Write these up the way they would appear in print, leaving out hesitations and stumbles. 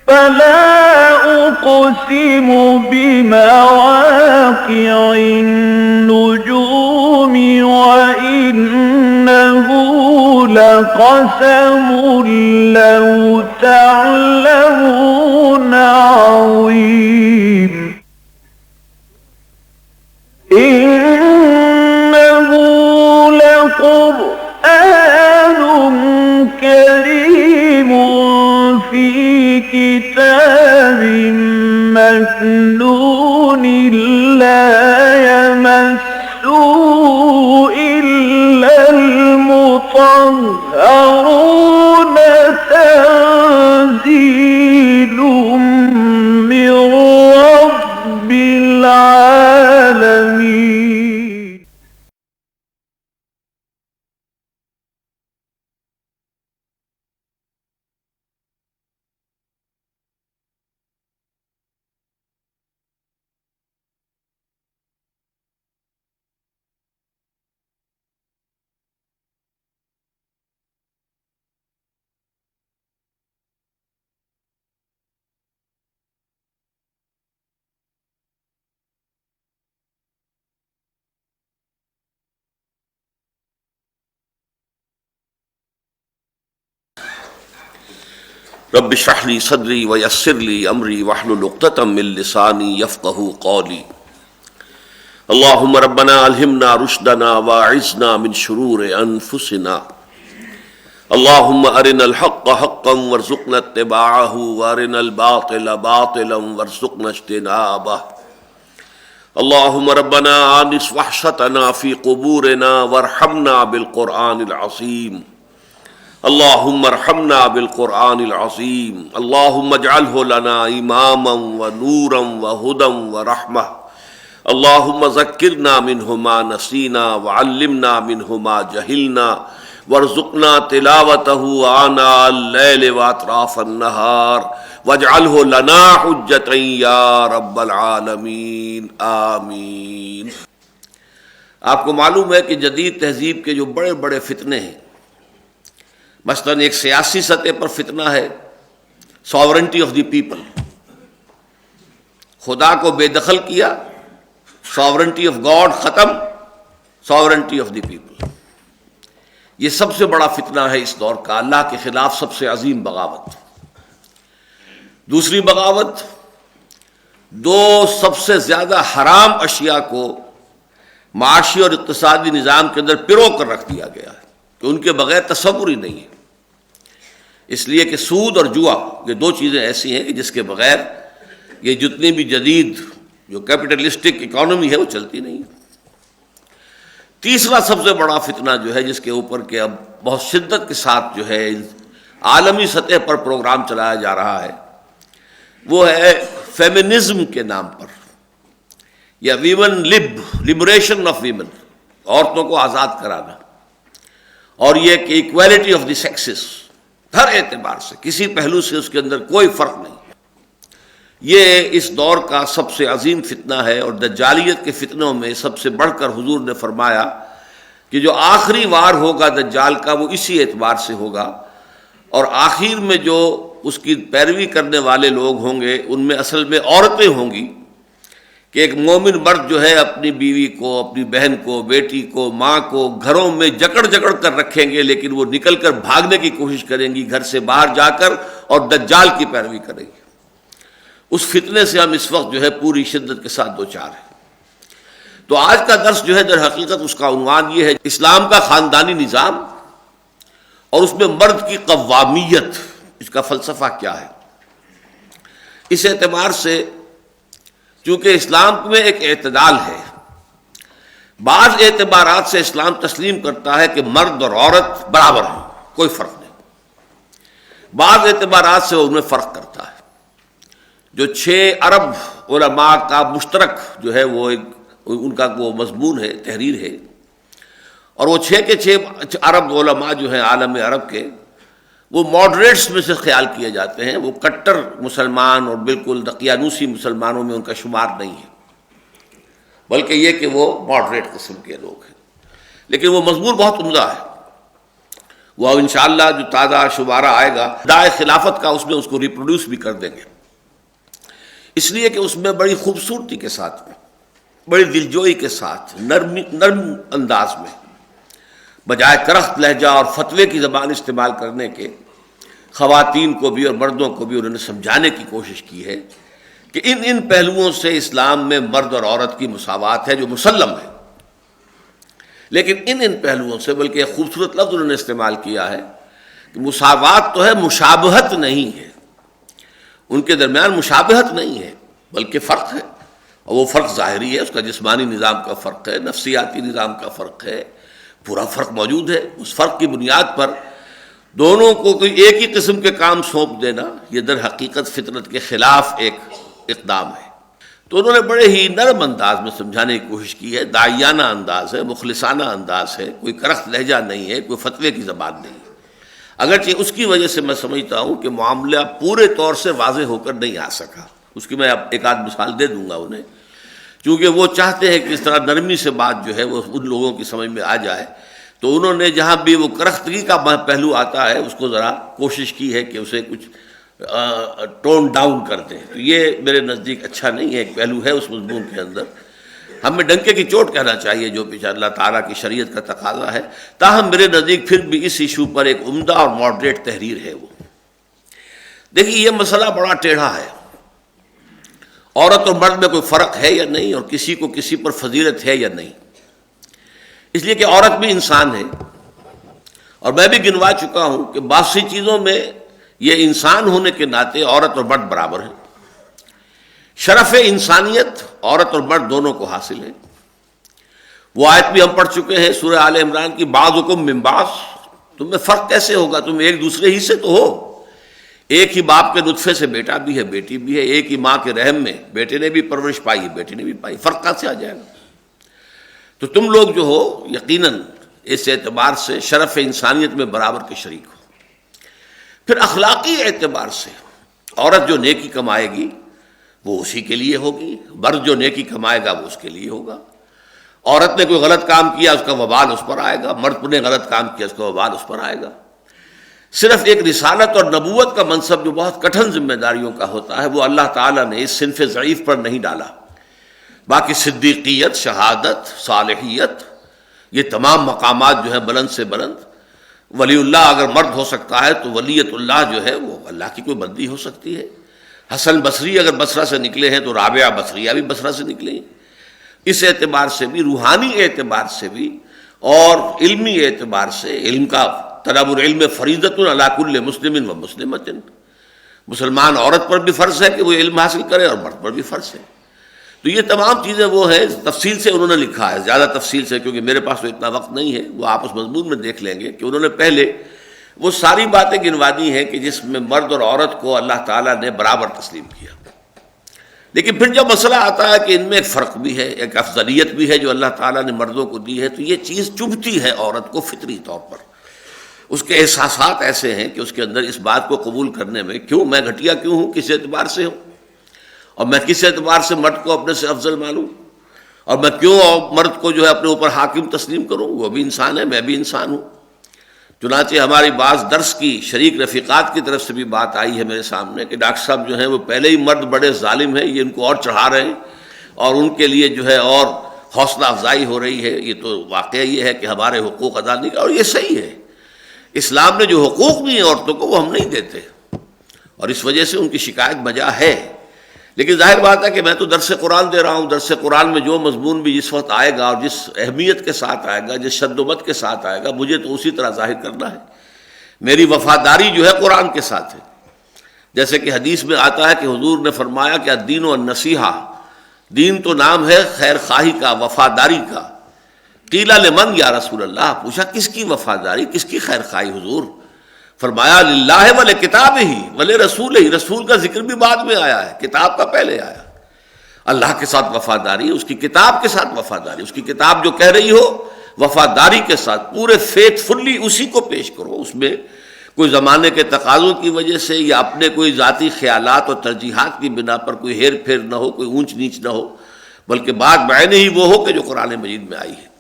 فلا أقسم بمواقع النجوم وإنه لقسم لو تعلمون عظيم إنه لقرآن كريم في كتاب مكنون لا يمسه إلا المطهرون تنزيل من رب العالمين. رب اشرح لي صدري ويسر لي امري واحلل عقدة من لساني يفقهوا قولي. اللهم ربنا الهمنا رشدنا واعذنا من شرور انفسنا. اللهم ارنا الحق حقا وارزقنا اتباعه وارنا الباطل باطلا وارزقنا اجتنابه. اللهم ربنا آنس وحشتنا في قبورنا وارحمنا بالقرآن العظيم. اللهم ارحمنا بالقرآن العظيم. اللهم اجعله لنا اماما ونورا وهدى ورحمة. اللهم ذكرنا منه ما نسينا وعلمنا منه ما جهلنا وارزقنا تلاوته آناء الليل واطراف النهار واجعله لنا حجة یا رب العالمین آمین. آپ کو معلوم ہے کہ جدید تہذیب کے جو بڑے بڑے فتنے ہیں، مثلاً ایک سیاسی سطح پر فتنہ ہے ساورنٹی آف دی پیپل، خدا کو بے دخل کیا، ساورنٹی آف گاڈ ختم، ساورنٹی آف دی پیپل. یہ سب سے بڑا فتنہ ہے اس دور کا، اللہ کے خلاف سب سے عظیم بغاوت. دوسری بغاوت، دو سب سے زیادہ حرام اشیاء کو معاشی اور اقتصادی نظام کے اندر پرو کر رکھ دیا گیا ہے کہ ان کے بغیر تصور ہی نہیں ہے. اس لیے کہ سود اور جوا یہ دو چیزیں ایسی ہیں کہ جس کے بغیر یہ جتنی بھی جدید جو کیپٹلسٹک اکانومی ہے وہ چلتی نہیں ہے. تیسرا سب سے بڑا فتنہ جو ہے جس کے اوپر کہ اب بہت شدت کے ساتھ جو ہے عالمی سطح پر پروگرام چلایا جا رہا ہے، وہ ہے فیمنزم کے نام پر، یا ویمن لبریشن آف ویمن، عورتوں کو آزاد کرانا، اور یہ کہ ایکویلٹی آف دی سیکسز، ہر اعتبار سے کسی پہلو سے اس کے اندر کوئی فرق نہیں. یہ اس دور کا سب سے عظیم فتنہ ہے، اور دجالیت کے فتنوں میں سب سے بڑھ کر حضور نے فرمایا کہ جو آخری وار ہوگا دجال کا وہ اسی اعتبار سے ہوگا، اور آخر میں جو اس کی پیروی کرنے والے لوگ ہوں گے ان میں اصل میں عورتیں ہوں گی کہ ایک مومن مرد جو ہے اپنی بیوی کو، اپنی بہن کو، بیٹی کو، ماں کو گھروں میں جکڑ کر رکھیں گے، لیکن وہ نکل کر بھاگنے کی کوشش کریں گی گھر سے باہر جا کر، اور دجال کی پیروی کریں گی. اس فتنے سے ہم اس وقت جو ہے پوری شدت کے ساتھ دوچار ہیں. تو آج کا درس جو ہے در حقیقت اس کا عنوان یہ ہے اسلام کا خاندانی نظام اور اس میں مرد کی قوامیت، اس کا فلسفہ کیا ہے. اس اعتبار سے چونکہ اسلام میں ایک اعتدال ہے، بعض اعتبارات سے اسلام تسلیم کرتا ہے کہ مرد اور عورت برابر ہیں، کوئی فرق نہیں. بعض اعتبارات سے ان میں فرق کرتا ہے. جو 6 ارب علماء کا مشترک جو ہے وہ ایک ان کا وہ مضمون ہے، تحریر ہے، اور وہ 6 کے 6 ارب علماء جو ہیں عالم عرب کے، وہ ماڈریٹس میں سے خیال کیے جاتے ہیں. وہ کٹر مسلمان اور بالکل دقیانوسی مسلمانوں میں ان کا شمار نہیں ہے، بلکہ یہ کہ وہ ماڈریٹ قسم کے لوگ ہیں. لیکن وہ مضمون بہت عمدہ ہے، وہ انشاءاللہ جو تازہ شمارہ آئے گا دائے خلافت کا، اس میں اس کو ریپروڈیوس بھی کر دیں گے، اس لیے کہ اس میں بڑی خوبصورتی کے ساتھ، بڑی دلجوئی کے ساتھ، نرم انداز میں، بجائے کرخت لہجہ اور فتوے کی زبان استعمال کرنے کے، خواتین کو بھی اور مردوں کو بھی انہوں نے سمجھانے کی کوشش کی ہے کہ ان پہلوؤں سے اسلام میں مرد اور عورت کی مساوات ہے جو مسلم ہے، لیکن ان پہلوؤں سے، بلکہ ایک خوبصورت لفظ انہوں نے استعمال کیا ہے کہ مساوات تو ہے، مشابہت نہیں ہے، ان کے درمیان مشابہت نہیں ہے بلکہ فرق ہے، اور وہ فرق ظاہری ہے، اس کا جسمانی نظام کا فرق ہے، نفسیاتی نظام کا فرق ہے، پورا فرق موجود ہے۔ اس فرق کی بنیاد پر دونوں کو کوئی ایک ہی قسم کے کام سونپ دینا، یہ در حقیقت فطرت کے خلاف ایک اقدام ہے۔ تو انہوں نے بڑے ہی نرم انداز میں سمجھانے کی کوشش کی ہے، داعیانہ انداز ہے، مخلصانہ انداز ہے، کوئی کرخت لہجہ نہیں ہے، کوئی فتوے کی زبان نہیں ہے، اگرچہ اس کی وجہ سے میں سمجھتا ہوں کہ معاملہ پورے طور سے واضح ہو کر نہیں آ سکا۔ اس کی میں اب ایک آدھ مثال دے دوں گا انہیں، چونکہ وہ چاہتے ہیں کہ اس طرح نرمی سے بات جو ہے وہ ان لوگوں کی سمجھ میں آ جائے، تو انہوں نے جہاں بھی وہ کرختگی کا پہلو آتا ہے اس کو ذرا کوشش کی ہے کہ اسے کچھ ٹون ڈاؤن کر دیں، تو یہ میرے نزدیک اچھا نہیں ہے، ایک پہلو ہے اس مضمون کے اندر، ہمیں ڈنکے کی چوٹ کہنا چاہیے جو پیچھے اللہ تعالیٰ کی شریعت کا تقاضا ہے، تاہم میرے نزدیک پھر بھی اس ایشو پر ایک عمدہ اور ماڈریٹ تحریر ہے۔ وہ دیکھیے یہ مسئلہ بڑا ٹیڑھا ہے، عورت اور مرد میں کوئی فرق ہے یا نہیں، اور کسی کو کسی پر فضیلت ہے یا نہیں، اس لیے کہ عورت بھی انسان ہے، اور میں بھی گنوا چکا ہوں کہ بہت سی چیزوں میں یہ انسان ہونے کے ناطے عورت اور مرد برابر ہیں، شرف انسانیت عورت اور مرد دونوں کو حاصل ہے۔ وہ آیت بھی ہم پڑھ چکے ہیں سورہ آل عمران کی، بعضکم من بعض، تم میں فرق کیسے ہوگا، تم ایک دوسرے ہی سے تو ہو، ایک ہی باپ کے نطفے سے بیٹا بھی ہے بیٹی بھی ہے، ایک ہی ماں کے رحم میں بیٹے نے بھی پرورش پائی ہے بیٹی نے بھی پائی، فرق کہاں سے آ جائے گا؟ تو تم لوگ جو ہو یقیناً اس اعتبار سے شرف انسانیت میں برابر کے شریک ہو۔ پھر اخلاقی اعتبار سے عورت جو نیکی کمائے گی وہ اسی کے لیے ہوگی، مرد جو نیکی کمائے گا وہ اس کے لیے ہوگا۔ عورت نے کوئی غلط کام کیا اس کا وبال اس پر آئے گا، مرد نے غلط کام کیا اس کا وبال اس پر آئے گا۔ صرف ایک رسالت اور نبوت کا منصب جو بہت کٹھن ذمہ داریوں کا ہوتا ہے وہ اللہ تعالیٰ نے اس صنف ضعیف پر نہیں ڈالا، باقی صدیقیت، شہادت، صالحیت، یہ تمام مقامات جو ہیں بلند سے بلند، ولی اللہ اگر مرد ہو سکتا ہے تو ولیت اللہ جو ہے وہ اللہ کی کوئی بندی ہو سکتی ہے۔ حسن بصری اگر بصرہ سے نکلے ہیں تو رابعہ بصریہ بھی بصرہ سے نکلے ہیں۔ اس اعتبار سے بھی، روحانی اعتبار سے بھی اور علمی اعتبار سے، علم کا طلب العلم فریضۃ علی کل مسلم و مسلمۃ، مسلمان عورت پر بھی فرض ہے کہ وہ علم حاصل کرے اور مرد پر بھی فرض ہے۔ تو یہ تمام چیزیں وہ ہیں، تفصیل سے انہوں نے لکھا ہے، زیادہ تفصیل سے کیونکہ میرے پاس تو اتنا وقت نہیں ہے، وہ آپ اس مضمون میں دیکھ لیں گے کہ انہوں نے پہلے وہ ساری باتیں گنوا دی ہیں کہ جس میں مرد اور عورت کو اللہ تعالیٰ نے برابر تسلیم کیا، لیکن پھر جب مسئلہ آتا ہے کہ ان میں ایک فرق بھی ہے، ایک افضلیت بھی ہے جو اللہ تعالیٰ نے مردوں کو دی ہے، تو یہ چیز چبھتی ہے عورت کو فطری طور پر، اس کے احساسات ایسے ہیں کہ اس کے اندر اس بات کو قبول کرنے میں کیوں میں گھٹیا کیوں ہوں، کس اعتبار سے ہوں، اور میں کس اعتبار سے مرد کو اپنے سے افضل مانوں، اور میں کیوں مرد کو جو ہے اپنے اوپر حاکم تسلیم کروں، وہ بھی انسان ہے میں بھی انسان ہوں۔ چنانچہ ہماری بعض درس کی شریک رفیقات کی طرف سے بھی بات آئی ہے میرے سامنے کہ ڈاکٹر صاحب جو ہیں وہ پہلے ہی مرد بڑے ظالم ہیں، یہ ان کو اور چڑھا رہے ہیں اور ان کے لیے جو ہے اور حوصلہ افزائی ہو رہی ہے، یہ تو واقعہ یہ ہے کہ ہمارے حقوق ادا نہیں، اور یہ صحیح ہے، اسلام نے جو حقوق دیے عورتوں کو وہ ہم نہیں دیتے، اور اس وجہ سے ان کی شکایت بجا ہے۔ لیکن ظاہر بات ہے کہ میں تو درس قرآن دے رہا ہوں، درس قرآن میں جو مضمون بھی جس وقت آئے گا اور جس اہمیت کے ساتھ آئے گا، جس شد و مت کے ساتھ آئے گا، مجھے تو اسی طرح ظاہر کرنا ہے۔ میری وفاداری جو ہے قرآن کے ساتھ ہے، جیسے کہ حدیث میں آتا ہے کہ حضور نے فرمایا کہ الدین والنصیحہ، دین تو نام ہے خیر خواہی کا، وفاداری کا۔ قیل لمن یا رسول اللہ، پوچھا کس کی وفاداری، کس کی خیر خواہی حضور؟ فرمایا للہ ولکتابہ ولرسولہ، رسول کا ذکر بھی بعد میں آیا ہے، کتاب کا پہلے آیا۔ اللہ کے ساتھ وفاداری، اس کی کتاب کے ساتھ وفاداری، اس کی کتاب جو کہہ رہی ہو وفاداری کے ساتھ پورے فیتھ فلی اسی کو پیش کرو، اس میں کوئی زمانے کے تقاضوں کی وجہ سے یا اپنے کوئی ذاتی خیالات اور ترجیحات کی بنا پر کوئی ہیر پھیر نہ ہو، کوئی اونچ نیچ نہ ہو، بلکہ بات بعین ہی وہ ہو کہ جو قرآن مجید میں آئی ہے۔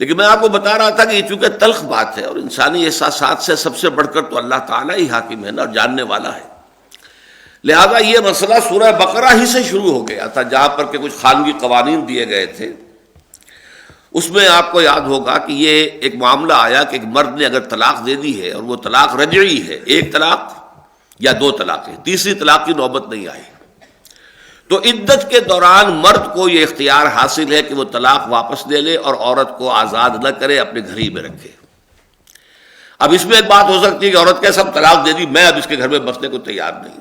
لیکن میں آپ کو بتا رہا تھا کہ یہ چونکہ تلخ بات ہے اور انسانی احساسات سے سب سے بڑھ کر تو اللہ تعالیٰ ہی حاکم ہے نا اور جاننے والا ہے، لہذا یہ مسئلہ سورہ بقرہ ہی سے شروع ہو گیا تھا، جہاں پر کہ کچھ خانگی قوانین دیے گئے تھے۔ اس میں آپ کو یاد ہوگا کہ یہ ایک معاملہ آیا کہ ایک مرد نے اگر طلاق دے دی ہے اور وہ طلاق رجعی ہے، ایک طلاق یا دو طلاقیں، تیسری طلاق کی نوبت نہیں آئی، تو عدت کے دوران مرد کو یہ اختیار حاصل ہے کہ وہ طلاق واپس لے لے اور عورت کو آزاد نہ کرے، اپنے گھر ہی میں رکھے۔ اب اس میں ایک بات ہو سکتی ہے کہ عورت کیسے اب طلاق دے دی، میں اب اس کے گھر میں بسنے کو تیار نہیں،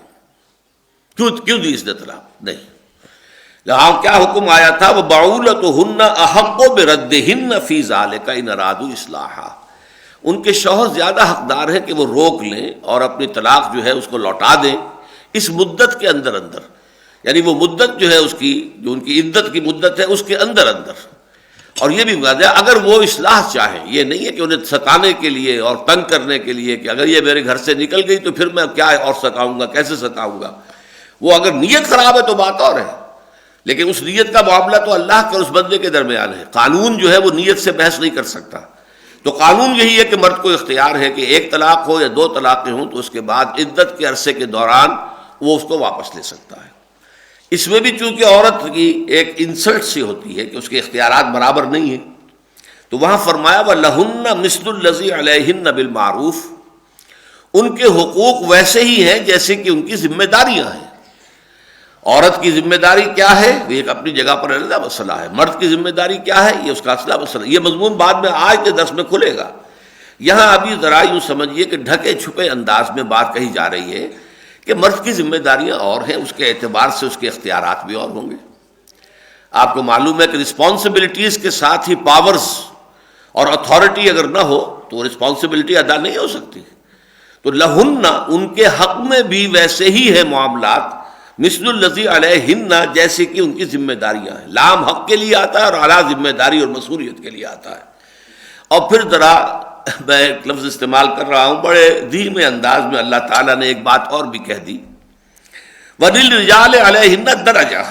کیوں دی اس نے طلاق؟ نہیں، یہاں کیا حکم آیا تھا، وہ بعولتہن احق بردہن فی ذلک ان ارادوا اصلاحا، ان کے شوہر زیادہ حقدار ہے کہ وہ روک لیں اور اپنی طلاق جو ہے اس کو لوٹا دیں اس مدت کے اندر اندر، یعنی وہ مدت جو ہے اس کی، جو ان کی عدت کی مدت ہے اس کے اندر اندر۔ اور یہ بھی واضح اگر وہ اصلاح چاہیں، یہ نہیں ہے کہ انہیں ستانے کے لیے اور تنگ کرنے کے لیے کہ اگر یہ میرے گھر سے نکل گئی تو پھر میں کیا اور ستاؤں گا، کیسے ستاؤں گا، وہ اگر نیت خراب ہے تو بات اور ہے، لیکن اس نیت کا معاملہ تو اللہ کے اور اس بندے کے درمیان ہے، قانون جو ہے وہ نیت سے بحث نہیں کر سکتا۔ تو قانون یہی ہے کہ مرد کو اختیار ہے کہ ایک طلاق ہو یا دو طلاقیں ہوں تو اس کے بعد عدت کے عرصے کے دوران وہ اس کو واپس لے سکتا ہے۔ اس میں بھی چونکہ عورت کی ایک انسلٹ سی ہوتی ہے کہ اس کے اختیارات برابر نہیں ہیں، تو وہاں فرمایا وَلَهُنَّ مِثْلُ الَّذِي عَلَيْهِنَّ بِالْمَعْرُوفِ، ان کے حقوق ویسے ہی ہیں جیسے کہ ان کی ذمہ داریاں ہیں۔ عورت کی ذمہ داری کیا ہے، یہ ایک اپنی جگہ پر علیحدہ مسئلہ ہے، مرد کی ذمہ داری کیا ہے، یہ اس کا اصلہ مسئلہ ہے۔ یہ مضمون بعد میں آج کے درس میں کھلے گا، یہاں ابھی ذرا یوں سمجھیے کہ ڈھکے چھپے انداز میں بات کہی جا رہی ہے کہ مرد کی ذمہ داریاں اور ہیں، اس کے اعتبار سے اس کے اختیارات بھی اور ہوں گے۔ آپ کو معلوم ہے کہ رسپانسبلٹیز کے ساتھ ہی پاورز اور اتھارٹی اگر نہ ہو تو وہ رسپانسبلٹی ادا نہیں ہو سکتی۔ تو لہن، ان کے حق میں بھی ویسے ہی ہے معاملات، مثل الذی علیہن، جیسے کہ ان کی ذمہ داریاں ہیں۔ لام حق کے لیے آتا ہے اور اعلیٰ ذمہ داری اور مسئولیت کے لیے آتا ہے۔ اور پھر ذرا میں ایک لفظ استعمال کر رہا ہوں، بڑے دھیمے انداز میں اللہ تعالیٰ نے ایک بات اور بھی کہہ دی، وَلِلرِّجَالِ عَلَيْهِنَّ دَرَجَةٌ،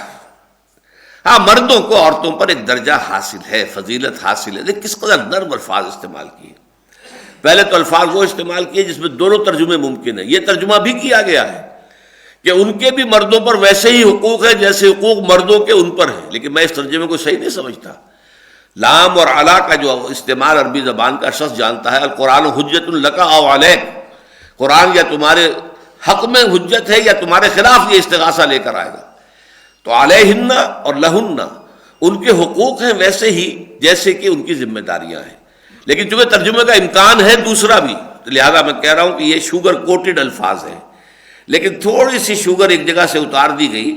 ہاں مردوں کو عورتوں پر ایک درجہ حاصل ہے، فضیلت حاصل ہے۔ دیکھ کس قدر نرم الفاظ استعمال کیے، پہلے تو الفاظ وہ استعمال کیے جس میں دونوں ترجمے ممکن ہیں، یہ ترجمہ بھی کیا گیا ہے کہ ان کے بھی مردوں پر ویسے ہی حقوق ہیں جیسے حقوق مردوں کے ان پر ہیں، لیکن میں اس ترجمے کو صحیح نہیں سمجھتا۔ لام اور علا کا جو استعمال عربی زبان کا شخص جانتا ہے، القرآن حجت لک او علیک، قرآن یا تمہارے حق میں حجت ہے یا تمہارے خلاف یہ استغاثہ لے کر آئے گا۔ تو علیہن اور لہن، ان کے حقوق ہیں ویسے ہی جیسے کہ ان کی ذمہ داریاں ہیں، لیکن چونکہ ترجمے کا امکان ہے دوسرا بھی، لہذا میں کہہ رہا ہوں کہ یہ شوگر کوٹڈ الفاظ ہیں، لیکن تھوڑی سی شوگر ایک جگہ سے اتار دی گئی۔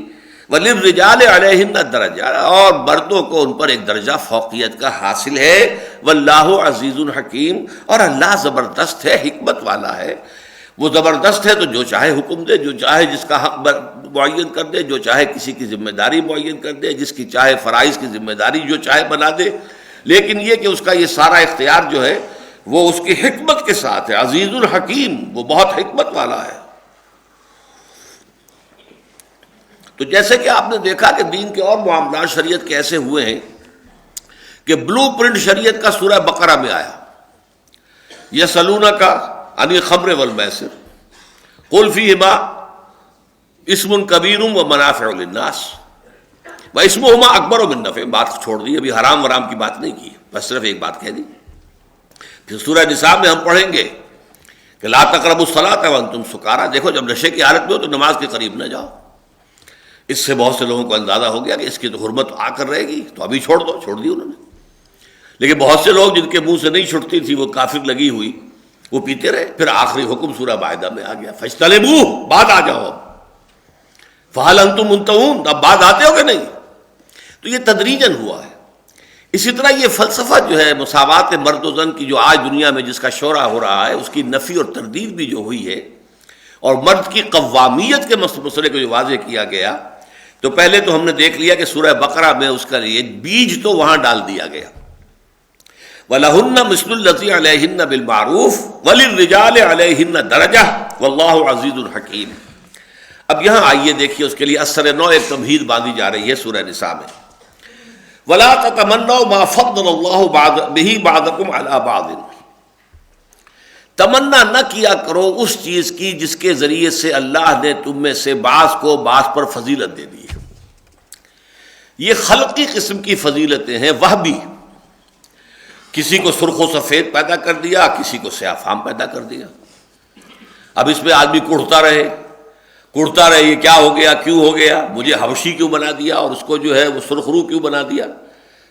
وَلِلرِّجَالِ عَلَيْهِنَّ دَرَجَةٌ، اور مردوں کو ان پر ایک درجہ فوقیت کا حاصل ہے۔ وَاللَّهُ عَزِيزٌ حَكِيمٌ، اور اللہ زبردست ہے، حکمت والا ہے۔ وہ زبردست ہے تو جو چاہے حکم دے، جو چاہے جس کا حق معین کر دے، جو چاہے کسی کی ذمہ داری معین کر دے، جس کی چاہے فرائض کی ذمہ داری جو چاہے بنا دے، لیکن یہ کہ اس کا یہ سارا اختیار جو ہے وہ اس کی حکمت کے ساتھ ہے۔ عزیز الحکیم، وہ بہت حکمت والا ہے۔ تو جیسے کہ آپ نے دیکھا کہ دین کے اور معاملات شریعت کے ایسے ہوئے ہیں کہ بلو پرنٹ شریعت کا سورہ بقرہ میں آیا، یسألونک عن الخمر والمیسر قل فیہما اسم کبیر ومنافع للناس واسمہما اکبر من نفعہما، بات چھوڑ دی، ابھی حرام ورام کی بات نہیں کی، بس صرف ایک بات کہہ دی۔ پھر سورہ نساء میں ہم پڑھیں گے کہ لا تقربوا الصلاۃ وانتم سکارى، دیکھو جب نشے کی حالت میں ہو تو نماز کے قریب نہ جاؤ۔ اس سے بہت سے لوگوں کو اندازہ ہو گیا کہ اس کی تو حرمت آ کر رہے گی، تو ابھی چھوڑ دو، چھوڑ دی انہوں نے۔ لیکن بہت سے لوگ جن کے منہ سے نہیں چھٹتی تھی، وہ کافر لگی ہوئی، وہ پیتے رہے۔ پھر آخری حکم سورہ مائدہ میں آ گیا، فاجتنبوہ، بعد آ جاؤ، اب فہل انتم منتہون، اب بعد آتے ہو کہ نہیں؟ تو یہ تدریجاً ہوا ہے۔ اسی طرح یہ فلسفہ جو ہے مساوات مرد و زن کی، جو آج دنیا میں جس کا شورا ہو رہا ہے، اس کی نفی اور تردید بھی جو ہوئی ہے، اور مرد کی قوامیت کے مسئلے کو جو واضح کیا گیا، تو پہلے تو ہم نے دیکھ لیا کہ سورہ بقرہ میں اس کا یہ بیج تو وہاں ڈال دیا گیا، وَلَهُنَّ مِثْلُ الَّذِي عَلَيْهِنَّ بِالْمَعْرُوفِ وَلِلرِّجَالِ عَلَيْهِنَّ دَرَجَةٌ وَاللَّهُ عَزِيزٌ حَكِيمٌ۔ اب یہاں آئیے دیکھیے، اس کے لیے اثر نو ایک تمہید باندھی جا رہی ہے سورہ نساء میں۔ ولا تتمنوا ما فضل اللہ به بعضکم علی بعض، تمنا نہ کیا کرو اس چیز کی جس کے ذریعے سے اللہ نے تم میں سے بعض کو بعض پر فضیلت دے دی ہے۔ یہ خلقی قسم کی فضیلتیں ہیں، وہبی، کسی کو سرخ و سفید پیدا کر دیا، کسی کو سیاہ فام پیدا کر دیا۔ اب اس میں آدمی کڑھتا رہے یہ کیا ہو گیا، کیوں ہو گیا، مجھے حبشی کیوں بنا دیا اور اس کو جو ہے وہ سرخ رو کیوں بنا دیا،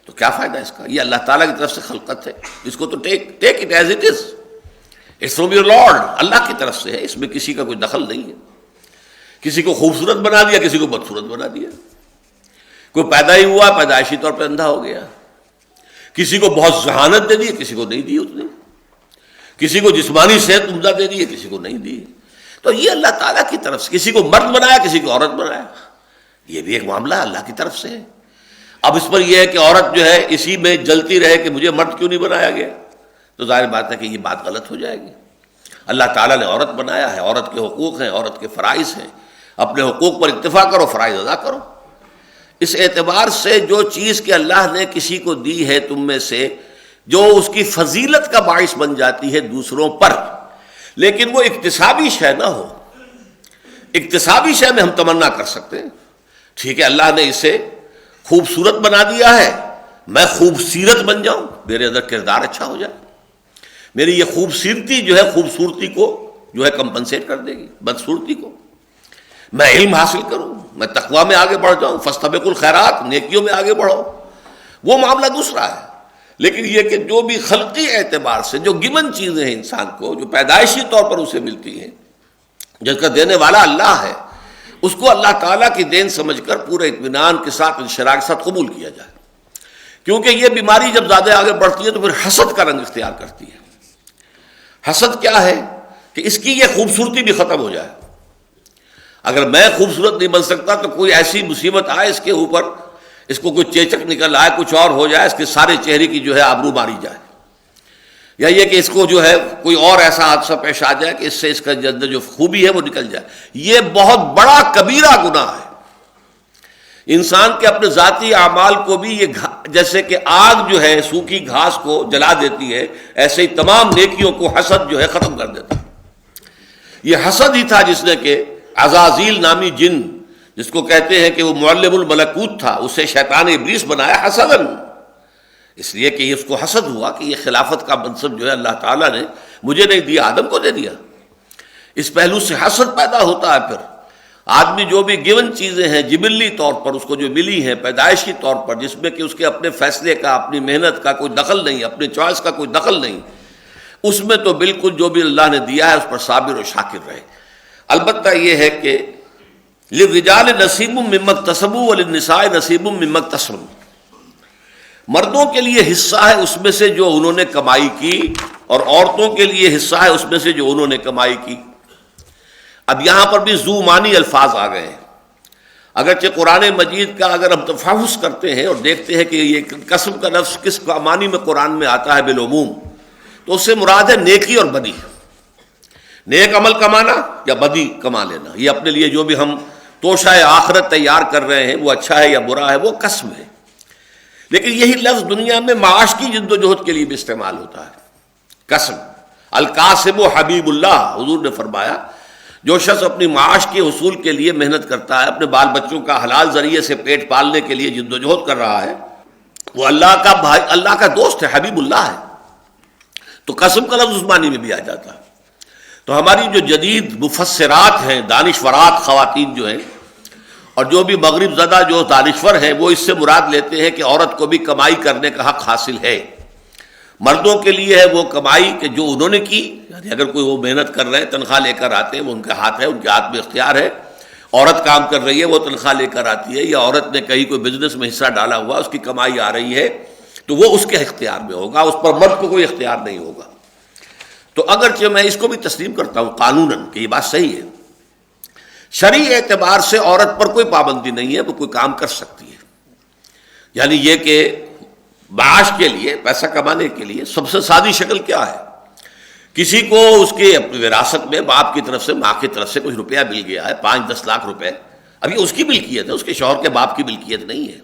تو کیا فائدہ اس کا؟ یہ اللہ تعالیٰ کی طرف سے خلقت ہے، اس کو تو take it as it is, it's from your lord, Allah کی طرف سے ہے، اس میں کسی کا کوئی دخل نہیں ہے۔ کسی کو خوبصورت بنا دیا، کسی کو بدصورت بنا دیا، کوئی پیدا ہی ہوا پیدائشی طور پہ اندھا ہو گیا، کسی کو بہت ذہانت دے دی، کسی کو نہیں دی اس نے، کسی کو جسمانی صحت عمدہ دے دی، کسی کو نہیں دی۔ تو یہ اللہ تعالیٰ کی طرف سے، کسی کو مرد بنایا، کسی کو عورت بنایا، یہ بھی ایک معاملہ اللہ کی طرف سے ہے۔ اب اس پر یہ ہے کہ عورت جو ہے اسی میں جلتی رہے کہ مجھے مرد کیوں نہیں بنایا گیا، تو ظاہر بات ہے کہ یہ بات غلط ہو جائے گی۔ اللہ تعالیٰ نے عورت بنایا ہے، عورت کے حقوق ہیں، عورت کے فرائض ہیں، اپنے حقوق پر اکتفا کرو، فرائض ادا کرو۔ اس اعتبار سے جو چیز کہ اللہ نے کسی کو دی ہے تم میں سے، جو اس کی فضیلت کا باعث بن جاتی ہے دوسروں پر، لیکن وہ اکتسابی شے نہ ہو۔ اکتسابی شے میں ہم تمنا کر سکتے ہیں، ٹھیک ہے اللہ نے اسے خوبصورت بنا دیا ہے، میں خوبصورت بن جاؤں، میرے اندر کردار اچھا ہو جائے، میری یہ خوبصورتی جو ہے خوبصورتی کو جو ہے کمپنسیٹ کر دے گی بدصورتی کو، میں علم حاصل کروں، میں تقویٰ میں آگے بڑھ جاؤں، فاستبقوا الخیرات، نیکیوں میں آگے بڑھو، وہ معاملہ دوسرا ہے۔ لیکن یہ کہ جو بھی خلقی اعتبار سے جو گیون چیزیں ہیں انسان کو، جو پیدائشی طور پر اسے ملتی ہیں، جس کا دینے والا اللہ ہے، اس کو اللہ تعالیٰ کی دین سمجھ کر پورے اطمینان کے ساتھ، انشراح کے ساتھ قبول کیا جائے، کیونکہ یہ بیماری جب زیادہ آگے بڑھتی ہے تو پھر حسد کا رنگ اختیار کرتی ہے۔ حسد کیا ہے کہ اس کی یہ خوبصورتی بھی ختم ہو جائے، اگر میں خوبصورت نہیں بن سکتا تو کوئی ایسی مصیبت آئے اس کے اوپر، اس کو کوئی چیچک نکل آئے، کچھ اور ہو جائے، اس کے سارے چہرے کی جو ہے آبرو ماری جائے، یا یہ کہ اس کو جو ہے کوئی اور ایسا حادثہ پیش آ جائے کہ اس سے اس کا اندر جو خوبی ہے وہ نکل جائے۔ یہ بہت بڑا کبیرہ گناہ ہے۔ انسان کے اپنے ذاتی اعمال کو بھی یہ جیسے کہ آگ جو ہے سوکھی گھاس کو جلا دیتی ہے، ایسے ہی تمام نیکیوں کو حسد جو ہے ختم کر دیتا ہے۔ یہ حسد ہی تھا جس نے کہ عزازیل نامی جن، جس کو کہتے ہیں کہ وہ معلم الملکوت تھا، اسے شیطان ابلیس بنایا حسدن، اس لیے کہ اس کو حسد ہوا کہ یہ خلافت کا منصب جو ہے اللہ تعالیٰ نے مجھے نہیں دیا، آدم کو دے دیا۔ اس پہلو سے حسد پیدا ہوتا ہے۔ پھر آدمی جو بھی گیون چیزیں ہیں جبلی طور پر اس کو جو ملی ہیں پیدائشی طور پر، جس میں کہ اس کے اپنے فیصلے کا، اپنی محنت کا کوئی دخل نہیں، اپنے چوائس کا کوئی دخل نہیں، اس میں تو بالکل جو بھی اللہ نے دیا ہے اس پر صابر و شاکر رہے۔ البتہ یہ ہے کہ للرجال نصیب مما اکتسبوا وللنساء نصیب مما اکتسبن، مردوں کے لیے حصہ ہے اس میں سے جو انہوں نے کمائی کی، اور عورتوں کے لیے حصہ ہے اس میں سے جو انہوں نے کمائی کی۔ اب یہاں پر بھی ذو معنی الفاظ آ گئے ہیں، اگرچہ قرآن مجید کا اگر ہم تفحص کرتے ہیں اور دیکھتے ہیں کہ یہ قسم کا لفظ کس معنی میں قرآن میں آتا ہے بالعموم، تو اس سے مراد ہے نیکی اور بدی، نیک عمل کمانا یا بدی کما لینا۔ یہ اپنے لیے جو بھی ہم توشہ آخرت تیار کر رہے ہیں وہ اچھا ہے یا برا ہے، وہ قسم ہے۔ لیکن یہی لفظ دنیا میں معاش کی جد و جہد کے لیے بھی استعمال ہوتا ہے، قسم۔ القاسم حبیب اللہ، حضور نے فرمایا جو شخص اپنی معاش کے حصول کے لیے محنت کرتا ہے، اپنے بال بچوں کا حلال ذریعے سے پیٹ پالنے کے لیے جد و جہد کر رہا ہے، وہ اللہ کا بھائی، اللہ کا دوست ہے، حبیب اللہ ہے۔ تو قسم کا لفظ اس معنی میں بھی آ جاتا ہے۔ تو ہماری جو جدید مفسرات ہیں، دانشورات خواتین جو ہیں، اور جو بھی مغرب زدہ جو دانشور ہیں، وہ اس سے مراد لیتے ہیں کہ عورت کو بھی کمائی کرنے کا حق حاصل ہے۔ مردوں کے لیے ہے وہ کمائی کہ جو انہوں نے کی، یعنی اگر کوئی وہ محنت کر رہے ہیں، تنخواہ لے کر آتے ہیں، وہ ان کے ہاتھ ہے، ان کے ہاتھ میں اختیار ہے۔ عورت کام کر رہی ہے، وہ تنخواہ لے کر آتی ہے، یا عورت نے کہیں کوئی بزنس میں حصہ ڈالا ہوا، اس کی کمائی آ رہی ہے، تو وہ اس کے اختیار میں ہوگا، اس پر مرد کو کوئی اختیار نہیں ہوگا۔ تو اگرچہ میں اس کو بھی تسلیم کرتا ہوں قانوناً کہ یہ بات صحیح ہے، شرعی اعتبار سے عورت پر کوئی پابندی نہیں ہے، وہ کوئی کام کر سکتی ہے۔ یعنی یہ کہ معاش کے لیے، پیسہ کمانے کے لیے سب سے سادی شکل کیا ہے؟ کسی کو اس کے وراثت میں باپ کی طرف سے، ماں کی طرف سے کچھ روپیہ مل گیا ہے، 5-10 لاکھ روپے، اب یہ اس کی ملکیت ہے، اس کے شوہر کے باپ کی ملکیت نہیں ہے۔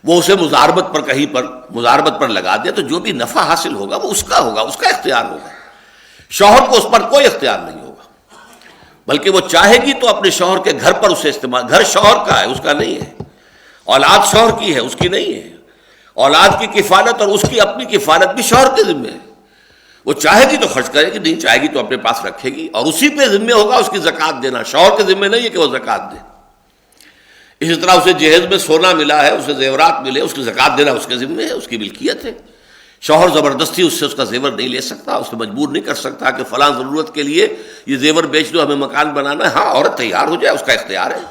وہ اسے مزاربت پر لگا دے تو جو بھی نفع حاصل ہوگا وہ اس کا اختیار ہوگا. شوہر کو اس پر کوئی اختیار نہیں ہوگا، بلکہ وہ چاہے گی تو اپنے شوہر کے گھر پر اسے استعمال، گھر شوہر کا ہے اس کا نہیں ہے، اولاد شوہر کی ہے اس کی نہیں ہے، اولاد کی کفالت اور اس کی اپنی کفالت بھی شوہر کے ذمہ ہے. وہ چاہے گی تو خرچ کرے گی، نہیں چاہے گی تو اپنے پاس رکھے گی، اور اسی پہ ذمہ ہوگا اس کی زکوٰۃ دینا. شوہر کے ذمہ نہیں ہے کہ وہ زکوٰۃ دے. اسی طرح اسے جہیز میں سونا ملا ہے، اسے زیورات ملے، اس کی زکوٰۃ دینا اس کے ذمہ ہے، اس کی ملکیت ہے. شوہر زبردستی اس سے اس کا زیور نہیں لے سکتا، اسے مجبور نہیں کر سکتا کہ فلاں ضرورت کے لیے یہ زیور بیچ دو، ہمیں مکان بنانا ہے. ہاں عورت تیار ہو جائے، اس کا اختیار ہے،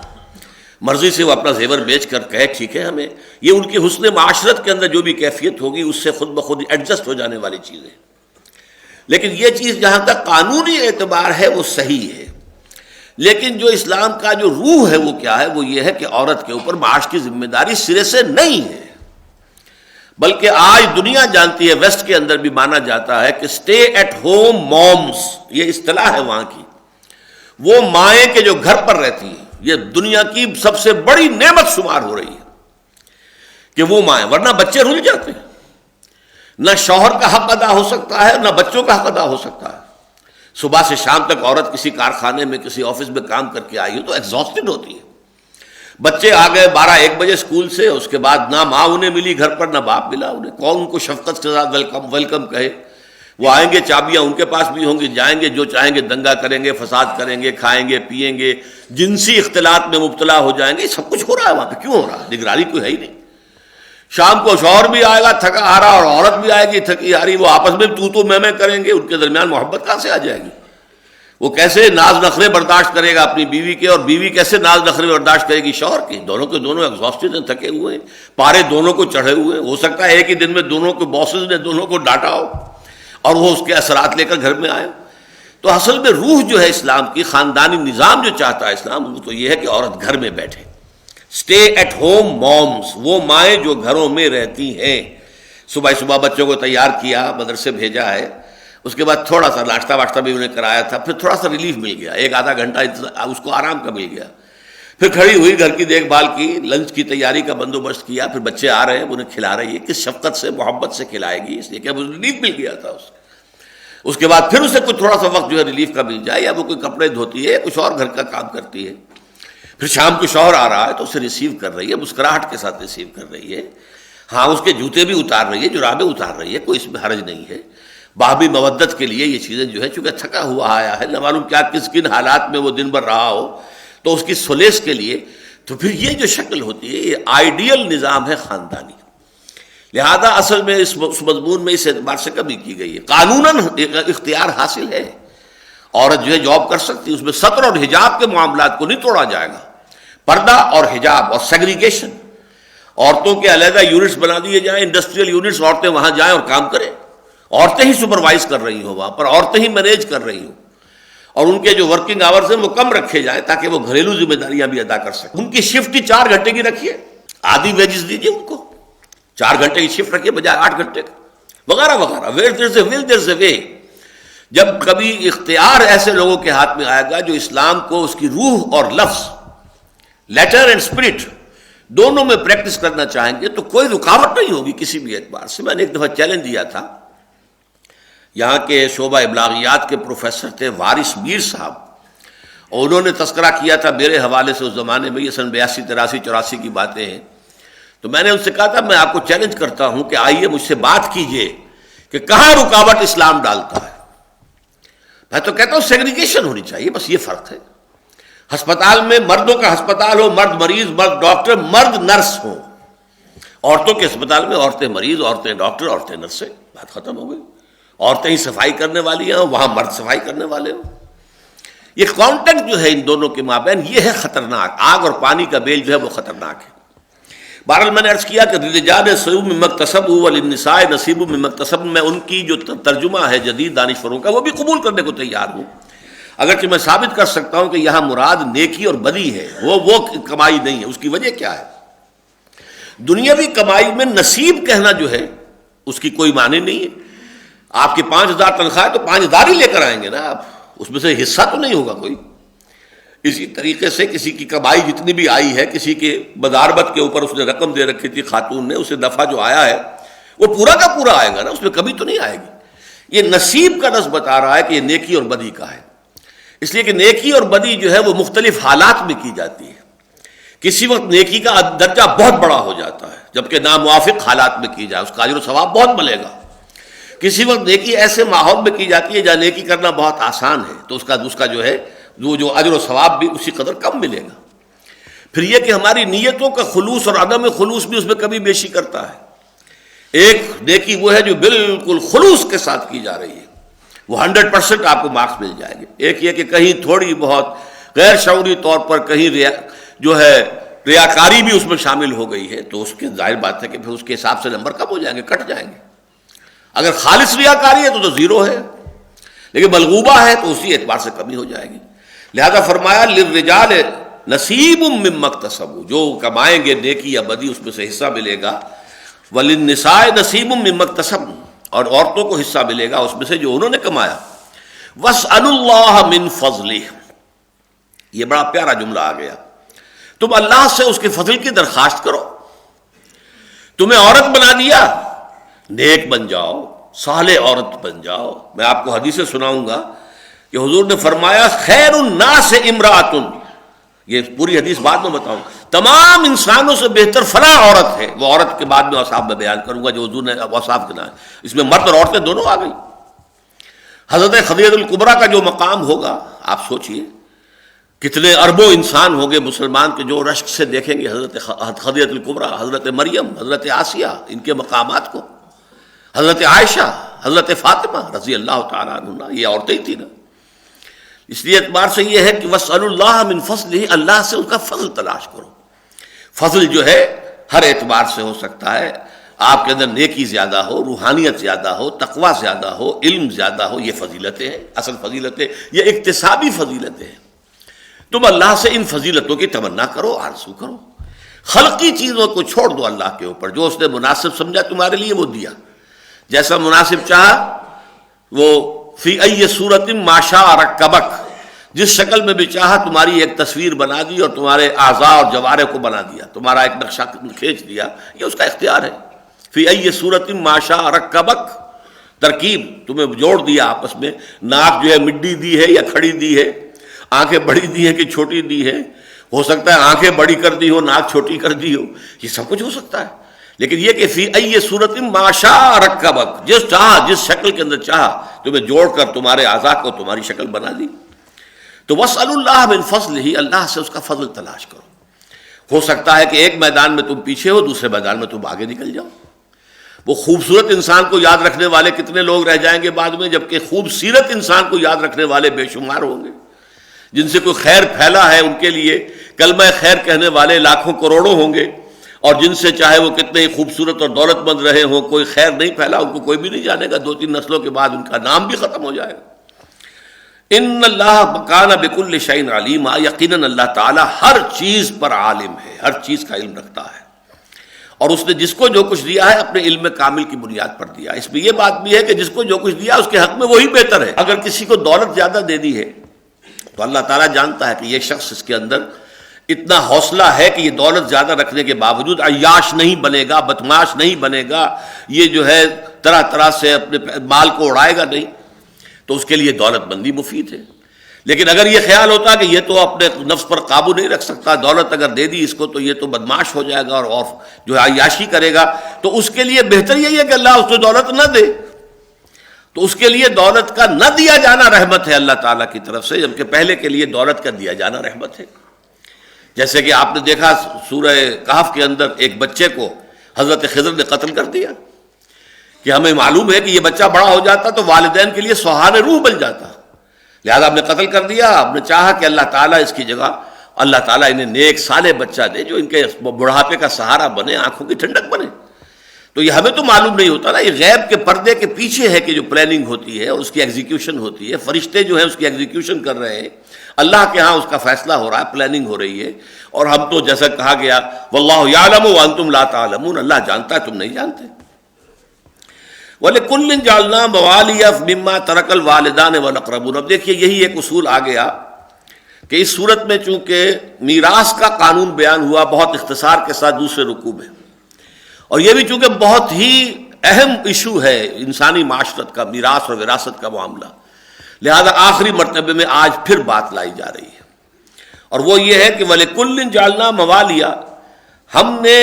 مرضی سے وہ اپنا زیور بیچ کر کہے ٹھیک ہے ہمیں. یہ ان کی حسن معاشرت کے اندر جو بھی کیفیت ہوگی اس سے خود بخود ایڈجسٹ ہو جانے والی چیزیں. لیکن یہ چیز جہاں تک قانونی اعتبار ہے وہ صحیح ہے. لیکن جو اسلام کا جو روح ہے وہ کیا ہے؟ وہ یہ ہے کہ عورت کے اوپر معاش کی ذمہ داری سرے سے نہیں ہے، بلکہ آج دنیا جانتی ہے، ویسٹ کے اندر بھی مانا جاتا ہے کہ اسٹے ایٹ ہوم مومز، یہ اصطلاح ہے وہاں کی، وہ مائیں کہ جو گھر پر رہتی ہیں، یہ دنیا کی سب سے بڑی نعمت شمار ہو رہی ہے کہ وہ مائیں، ورنہ بچے رل جاتے ہیں. نہ شوہر کا حق ادا ہو سکتا ہے، نہ بچوں کا حق ادا ہو سکتا ہے. صبح سے شام تک عورت کسی کارخانے میں کسی آفس میں کام کر کے آئی ہو تو ایگزاسٹڈ ہوتی ہے. بچے آ گئے 12-1 بجے اسکول سے، اس کے بعد نہ ماں انہیں ملی گھر پر نہ باپ ملا انہیں، کون ان کو شفقت کے ساتھ ویلکم کہے. وہ آئیں گے، چابیاں ان کے پاس بھی ہوں گی، جائیں گے جو چاہیں گے دنگا کریں گے، فساد کریں گے، کھائیں گے پیئیں گے، جنسی اختلاط میں مبتلا ہو جائیں گے. یہ سب کچھ ہو رہا ہے وہاں پہ. کیوں ہو رہا ہے؟ نگرانی کوئی ہے ہی نہیں. شام کو شوہر بھی آئے گا تھکا ہارا اور عورت بھی آئے گی تھکی ہاری، وہ آپس میں تو میں کریں گے، ان کے درمیان محبت کہاں سے آ جائے گی؟ وہ کیسے ناز نخرے برداشت کرے گا اپنی بیوی کے، اور بیوی کیسے ناز نخرے برداشت کرے گی شوہر کے؟ دونوں کے دونوں ایگزاسٹڈ ہیں، تھکے ہوئے ہیں، پارے دونوں کو چڑھے ہوئے ہیں. ہو سکتا ہے ایک ہی دن میں دونوں کے باسز نے دونوں کو ڈانٹا ہو اور وہ اس کے اثرات لے کر گھر میں آئے. تو اصل میں روح جو ہے اسلام کی، خاندانی نظام جو چاہتا ہے اسلام، وہ تو یہ ہے کہ عورت گھر میں بیٹھے. اسٹے ایٹ ہوم مومز، وہ مائیں جو گھروں میں رہتی ہیں. صبح بچوں کو تیار کیا، مدرسے بھیجا ہے، اس کے بعد تھوڑا سا ناشتہ واشتہ بھی انہیں کرایا تھا، پھر تھوڑا سا ریلیف مل گیا، 1-آدھا گھنٹہ اس کو آرام کا مل گیا. پھر کھڑی ہوئی، گھر کی دیکھ بھال کی، لنچ کی تیاری کا بندوبست کیا، پھر بچے آ رہے ہیں انہیں کھلا رہی ہے. کس شفقت سے محبت سے کھلائے گی، اس لیے کہ ریلیف مل گیا تھا اس کے بعد پھر اسے کچھ تھوڑا سا وقت جو ہے ریلیف کا مل جائے، یا وہ کوئی کپڑے دھوتی ہے، کچھ اور گھر کا کام کرتی ہے. پھر شام کو شوہر آ رہا ہے تو اسے ریسیو کر رہی ہے، مسکراہٹ کے ساتھ ریسیو کر رہی ہے. ہاں اس کے جوتے بھی اتار رہی ہے، جرابیں اتار رہی ہے، کوئی اس میں حرج نہیں ہے. باہمی مودت کے لیے یہ چیزیں جو ہے، چونکہ تھکا ہوا آیا ہے، نہ معلوم کیا کن حالات میں وہ دن بھر رہا ہو، تو اس کی سلیس کے لیے. تو پھر یہ جو شکل ہوتی ہے، یہ آئیڈیل نظام ہے خاندانی. لہذا اصل میں اس مضمون میں اس اعتبار سے کمی کی گئی ہے. قانوناً اختیار حاصل ہے، عورت جو ہے جاب کر سکتی ہے، اس میں سطر اور حجاب کے معاملات کو نہیں توڑا جائے گا. پردہ اور حجاب اور سیگریگیشن، عورتوں کے علیحدہ یونٹس بنا دیے جائیں، انڈسٹریل یونٹس، عورتیں وہاں جائیں اور کام کریں، عورتیں ہی سپروائز کر رہی ہوں وہاں پر، عورتیں ہی مینیج کر رہی ہوں، اور ان کے جو ورکنگ آورز ہیں وہ کم رکھے جائیں تاکہ وہ گھریلو ذمہ داریاں بھی ادا کر سکیں. ان کی شفٹ ہی 4 گھنٹے کی رکھیے، آدھی ویجز دیجیے ان کو، 4 گھنٹے کی شفٹ رکھیے بجائے 8 گھنٹے کا، وغیرہ وغیرہ. ویئر دیر از اے ول دیر از اے وے. جب کبھی اختیار ایسے لوگوں کے ہاتھ میں آئے گا جو اسلام کو اس کی روح اور لفظ، لیٹر اینڈ اسپرٹ دونوں میں پریکٹس کرنا چاہیں گے، تو کوئی رکاوٹ نہیں ہوگی کسی بھی اعتبار سے. میں نے ایک دفعہ چیلنج دیا تھا، یہاں کے شعبہ ابلاغیات کے پروفیسر تھے وارث میر صاحب، اور انہوں نے تذکرہ کیا تھا میرے حوالے سے اس زمانے میں، یہ سن 82 83 84 کی باتیں ہیں. تو میں نے ان سے کہا تھا میں آپ کو چیلنج کرتا ہوں کہ آئیے مجھ سے بات کیجئے کہ کہاں رکاوٹ اسلام ڈالتا ہے. میں تو کہتا ہوں سیگریگیشن ہونی چاہیے، بس یہ فرق ہے. ہسپتال میں مردوں کا ہسپتال ہو، مرد مریض، مرد ڈاکٹر، مرد نرس ہو. عورتوں کے ہسپتال میں عورتیں مریض، عورتیں ڈاکٹر، عورتیں نرسیں، بات ختم ہو گئی. عورتیں ہی صفائی کرنے والی ہیں، وہاں مرد صفائی کرنے والے ہوں. یہ کانٹیکٹ جو ہے ان دونوں کے مابین، یہ ہے خطرناک. آگ اور پانی کا بیل جو ہے وہ خطرناک ہے. بہرحال میں نے عرض کیا کہ للرجال نصیب مما اکتسبوا وللنساء نصیب مما اکتسبن، میں ان کی جو ترجمہ ہے جدید دانشوروں کا وہ بھی قبول کرنے کو تیار ہوں، اگرچہ میں ثابت کر سکتا ہوں کہ یہاں مراد نیکی اور بدی ہے، وہ کمائی نہیں ہے. اس کی وجہ کیا ہے؟ دنیاوی کمائی میں نصیب کہنا جو ہے اس کی کوئی معنی نہیں ہے. آپ کی 5000 تنخواہ ہے تو 5000 ہی لے کر آئیں گے نا آپ، اس میں سے حصہ تو نہیں ہوگا کوئی. اسی طریقے سے کسی کی کمائی جتنی بھی آئی ہے، کسی کے بداربت کے اوپر اس نے رقم دے رکھی تھی خاتون نے، اسے نفع جو آیا ہے وہ پورا کا پورا آئے گا نا، اس میں کمی تو نہیں آئے گی۔ یہ نصیب کا لفظ بتا رہا ہے کہ یہ نیکی اور بدی کا ہے، اس لیے کہ نیکی اور بدی جو ہے وہ مختلف حالات میں کی جاتی ہے۔ کسی وقت نیکی کا درجہ بہت بڑا ہو جاتا ہے جبکہ ناموافق حالات میں کی جائے، اس کا اجر و ثواب بہت ملے گا۔ کسی وقت نیکی ایسے ماحول میں کی جاتی ہے جہاں نیکی کرنا بہت آسان ہے، تو اس کا جو ہے جو اجر و ثواب بھی اسی قدر کم ملے گا۔ پھر یہ کہ ہماری نیتوں کا خلوص اور عدم خلوص بھی اس میں کمی بیشی کرتا ہے۔ ایک نیکی وہ ہے جو بالکل خلوص کے ساتھ کی جا رہی ہے، وہ 100% آپ کو مارکس مل جائے گے۔ ایک یہ کہ کہیں تھوڑی بہت غیر شعوری طور پر کہیں جو ہے ریاکاری بھی اس میں شامل ہو گئی ہے، تو اس کے ظاہر بات ہے کہ پھر اس کے حساب سے نمبر کم ہو جائیں گے، کٹ جائیں گے۔ اگر خالص ریاکاری ہے تو زیرو ہے، لیکن ملغوبہ ہے تو اسی اعتبار سے کمی ہو جائے گی۔ لہذا فرمایا للرجال نصیب مما اکتسبوا، جو کمائیں گے نیکی یا بدی اس میں سے حصہ ملے گا، وللنساء نصیب مما اکتسبن، اور عورتوں کو حصہ ملے گا اس میں سے جو انہوں نے کمایا۔ واسألوا اللہ من فضلہ، یہ بڑا پیارا جملہ آ گیا، تم اللہ سے اس کے فضل کی درخواست کرو۔ تمہیں عورت بنا دیا، نیک بن جاؤ، صالح عورت بن جاؤ۔ میں آپ کو حدیثیں سناؤں گا کہ حضور نے فرمایا خیر الناس امرأۃ، یہ پوری حدیث بعد میں بتاؤں، تمام انسانوں سے بہتر فلاں عورت ہے، وہ عورت کے بعد میں اوصاف میں بیان کروں گا جو حضور نے اوصاف گنا ہے، اس میں مرد اور عورتیں دونوں آ گئی۔ حضرت خدیجہ الکبریٰ کا جو مقام ہوگا آپ سوچئے، کتنے اربوں انسان ہوں گے مسلمان کے جو رشک سے دیکھیں گے حضرت خدیجہ الکبریٰ، حضرت مریم، حضرت آسیہ، ان کے مقامات کو، حضرت عائشہ، حضرت فاطمہ رضی اللہ تعالیٰ عنہ، یہ عورتیں ہی تھیں نا۔ اس لیے اعتبار سے یہ ہے کہ واسألوا اللہ من فضلہ، اللہ سے اس کا فضل تلاش کرو۔ فضل جو ہے ہر اعتبار سے ہو سکتا ہے، آپ کے اندر نیکی زیادہ ہو، روحانیت زیادہ ہو، تقوی زیادہ ہو، علم زیادہ ہو، یہ فضیلتیں ہیں، اصل فضیلتیں، یہ اکتسابی فضیلتیں ہیں۔ تم اللہ سے ان فضیلتوں کی تمنا کرو، آرزو کرو، خلقی چیزوں کو چھوڑ دو اللہ کے اوپر، جو اس نے مناسب سمجھا تمہارے لیے وہ دیا، جیسا مناسب چاہا وہ فی ای صورت ما شاء رکبک، جس شکل میں بھی چاہا تمہاری ایک تصویر بنا دی اور تمہارے اعضاء اور جوارح کو بنا دیا، تمہارا ایک نقشہ کھینچ دیا، یہ اس کا اختیار ہے۔ فی ای صورت ما شاء رکبک، ترکیب تمہیں جوڑ دیا آپس میں، ناک جو ہے مڈی دی ہے یا کھڑی دی ہے، آنکھیں بڑی دی ہیں کہ چھوٹی دی ہے، ہو سکتا ہے آنکھیں بڑی کر دی ہو، ناک چھوٹی کر دی ہو، یہ سب کچھ ہو سکتا ہے، لیکن یہ کہ فی ای صورت ما شاء رکبک، جس چاہا، جس شکل کے اندر چاہا تمہیں جوڑ کر تمہارے اعضاء کو تمہاری شکل بنا دی۔ تو واسألوا اللہ من فضلہ، اللہ سے اس کا فضل تلاش کرو۔ ہو سکتا ہے کہ ایک میدان میں تم پیچھے ہو، دوسرے میدان میں تم آگے نکل جاؤ۔ وہ خوبصورت انسان کو یاد رکھنے والے کتنے لوگ رہ جائیں گے بعد میں، جبکہ خوبصورت انسان کو یاد رکھنے والے بے شمار ہوں گے۔ جن سے کوئی خیر پھیلا ہے ان کے لیے کلمہ خیر کہنے والے لاکھوں کروڑوں ہوں گے، اور جن سے چاہے وہ کتنے ہی خوبصورت اور دولت مند رہے ہوں، کوئی خیر نہیں پھیلا، ان کو کوئی بھی نہیں جانے گا، 2-3 نسلوں کے بعد ان کا نام بھی ختم ہو جائے گا۔ ان اللہ کان بکل شیء علیما، یقیناً اللہ تعالیٰ ہر چیز پر عالم ہے، ہر چیز کا علم رکھتا ہے، اور اس نے جس کو جو کچھ دیا ہے اپنے علم کامل کی بنیاد پر دیا۔ اس میں یہ بات بھی ہے کہ جس کو جو کچھ دیا اس کے حق میں وہی بہتر ہے۔ اگر کسی کو دولت زیادہ دے دی ہے تو اللہ تعالیٰ جانتا ہے کہ یہ شخص، اس کے اندر اتنا حوصلہ ہے کہ یہ دولت زیادہ رکھنے کے باوجود عیاش نہیں بنے گا، بدمعاش نہیں بنے گا، یہ جو ہے طرح طرح سے اپنے مال کو اڑائے گا نہیں، تو اس کے لیے دولت مندی مفید ہے۔ لیکن اگر یہ خیال ہوتا کہ یہ تو اپنے نفس پر قابو نہیں رکھ سکتا، دولت اگر دے دی اس کو تو یہ تو بدمعاش ہو جائے گا اور جو ہے عیاشی کرے گا، تو اس کے لیے بہتر یہی ہے کہ اللہ اس کو دولت نہ دے۔ تو اس کے لیے دولت کا نہ دیا جانا رحمت ہے اللہ تعالیٰ کی طرف سے، جبکہ پہلے کے لیے دولت کا دیا جانا رحمت ہے۔ جیسے کہ آپ نے دیکھا سورہ کہف کے اندر ایک بچے کو حضرت خضر نے قتل کر دیا، کہ ہمیں معلوم ہے کہ یہ بچہ بڑا ہو جاتا تو والدین کے لیے سوہان روح بن جاتا، لہذا آپ نے قتل کر دیا۔ آپ نے چاہا کہ اللہ تعالیٰ اس کی جگہ، اللہ تعالیٰ انہیں نیک صالح بچہ دے جو ان کے بڑھاپے کا سہارا بنے، آنکھوں کی ٹھنڈک بنے۔ تو یہ ہمیں تو معلوم نہیں ہوتا نا، یہ غیب کے پردے کے پیچھے ہے کہ جو پلاننگ ہوتی ہے اور اس کی ایگزیکیوشن ہوتی ہے، فرشتے جو ہیں اس کی ایگزیکیوشن کر رہے ہیں، اللہ کے ہاں اس کا فیصلہ ہو رہا ہے، پلاننگ ہو رہی ہے، اور ہم تو جیسا کہا گیا واللہ یعلم وانتم لا تعلمون، اللہ جانتا ہے تم نہیں جانتے۔ وَلِكُلٍّ جَعَلْنَا مَوَالِيَ مِمَّا تَرَكَ الْوَالِدَانِ وَالْأَقْرَبُونَ، اب دیکھیے یہی ایک اصول آ گیا کہ اس صورت میں چونکہ میراث کا قانون بیان ہوا بہت اختصار کے ساتھ دوسرے رکوع میں، اور یہ بھی چونکہ بہت ہی اہم ایشو ہے انسانی معاشرت کا، میراث اور وراثت کا معاملہ، لہذا آخری مرتبے میں آج پھر بات لائی جا رہی ہے، اور وہ یہ ہے کہ وَلِكُلٍّ جَعَلْنَا مَوَالِيَ، ہم نے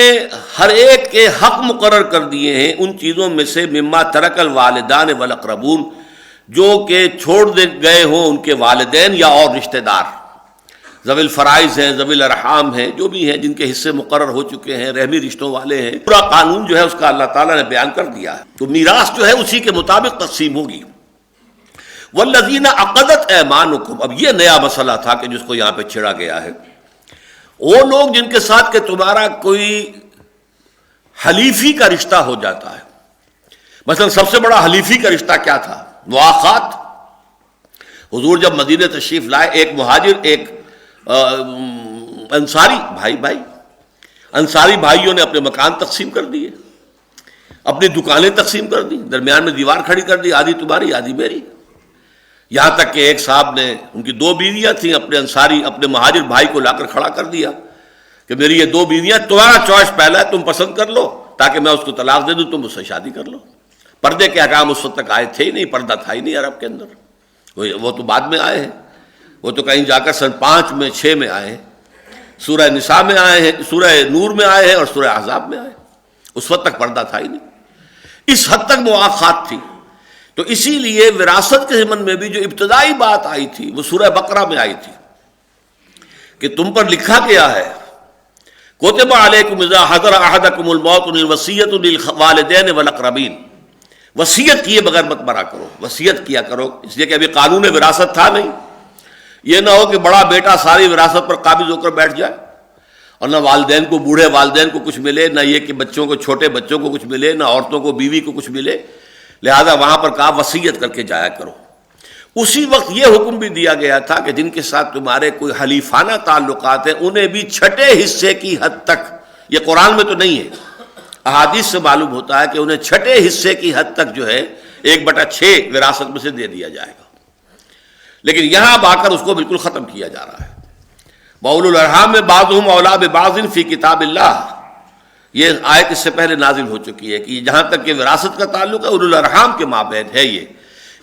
ہر ایک کے حق مقرر کر دیے ہیں ان چیزوں میں سے مما ترک الوالدان والاقربون، جو کہ چھوڑ گئے ہوں ان کے والدین یا اور رشتہ دار، ذوی الفرائض ہیں، ذوی الارحام ہیں، جو بھی ہیں جن کے حصے مقرر ہو چکے ہیں، رحمی رشتوں والے ہیں، پورا قانون جو ہے اس کا اللہ تعالیٰ نے بیان کر دیا ہے، تو میراث جو ہے اسی کے مطابق تقسیم ہوگی۔ والذین عقدت ایمانکم، اب یہ نیا مسئلہ تھا کہ جس کو یہاں پہ چھڑا گیا ہے، وہ لوگ جن کے ساتھ کہ تمہارا کوئی حلیفی کا رشتہ ہو جاتا ہے، مثلا سب سے بڑا حلیفی کا رشتہ کیا تھا؟ مواخات۔ حضور جب مدینہ تشریف لائے، ایک مہاجر ایک انصاری بھائی انصاری بھائیوں نے اپنے مکان تقسیم کر دیے، اپنی دکانیں تقسیم کر دی، درمیان میں دیوار کھڑی کر دی، آدھی تمہاری آدھی میری، یہاں تک کہ ایک صاحب نے، ان کی 2 بیویاں تھیں، اپنے انصاری اپنے مہاجر بھائی کو لا کر کھڑا کر دیا کہ میری یہ 2 بیویاں، تمہارا چوائس پہلا ہے، تم پسند کر لو تاکہ میں اس کو طلاق دے دوں، تم اس سے شادی کر لو۔ پردے کے احکام اس وقت تک آئے تھے ہی نہیں، پردہ تھا ہی نہیں عرب کے اندر، وہ تو بعد میں آئے ہیں، وہ تو کہیں جا کر سن 5 میں 6 میں آئے ہیں، سورہ نساء میں آئے ہیں، سورہ نور میں آئے ہیں اور سورہ احزاب میں آئے، اس وقت تک پردہ تھا ہی نہیں، اس حد تک مواخات تھی۔ تو اسی لیے وراثت کے ضمن میں بھی جو ابتدائی بات آئی تھی وہ سورہ بقرہ میں آئی تھی کہ تم پر لکھا گیا ہے کتب علیکم اذا حضر احدکم الموت وصیۃ للوالدین والاقربین، وصیت کیے بغیر مت مرا کرو، وصیت کیا کرو، اس لیے کہ ابھی قانون وراثت تھا نہیں، یہ نہ ہو کہ بڑا بیٹا ساری وراثت پر قابض ہو کر بیٹھ جائے اور نہ والدین کو، بوڑھے والدین کو کچھ ملے، نہ یہ کہ بچوں کو، چھوٹے بچوں کو کچھ ملے، نہ عورتوں کو، بیوی کو کچھ ملے، لہذا وہاں پر کہا وصیت کر کے جایا کرو۔ اسی وقت یہ حکم بھی دیا گیا تھا کہ جن کے ساتھ تمہارے کوئی حلیفانہ تعلقات ہیں انہیں بھی چھٹے حصے کی حد تک، یہ قرآن میں تو نہیں ہے، احادیث سے معلوم ہوتا ہے کہ انہیں چھٹے حصے کی حد تک جو ہے 1/6 وراثت میں سے دے دیا جائے گا، لیکن یہاں اب آ کر اس کو بالکل ختم کیا جا رہا ہے۔ وَأُولُو الْأَرْحَامِ بَعْضُهُمْ أَوْلَىٰ بِبَعْضٍ فِي کتاب اللہ، یہ آیت اس سے پہلے نازل ہو چکی ہے کہ جہاں تک کہ وراثت کا تعلق ہے اولو الارحام کے مابین ہے،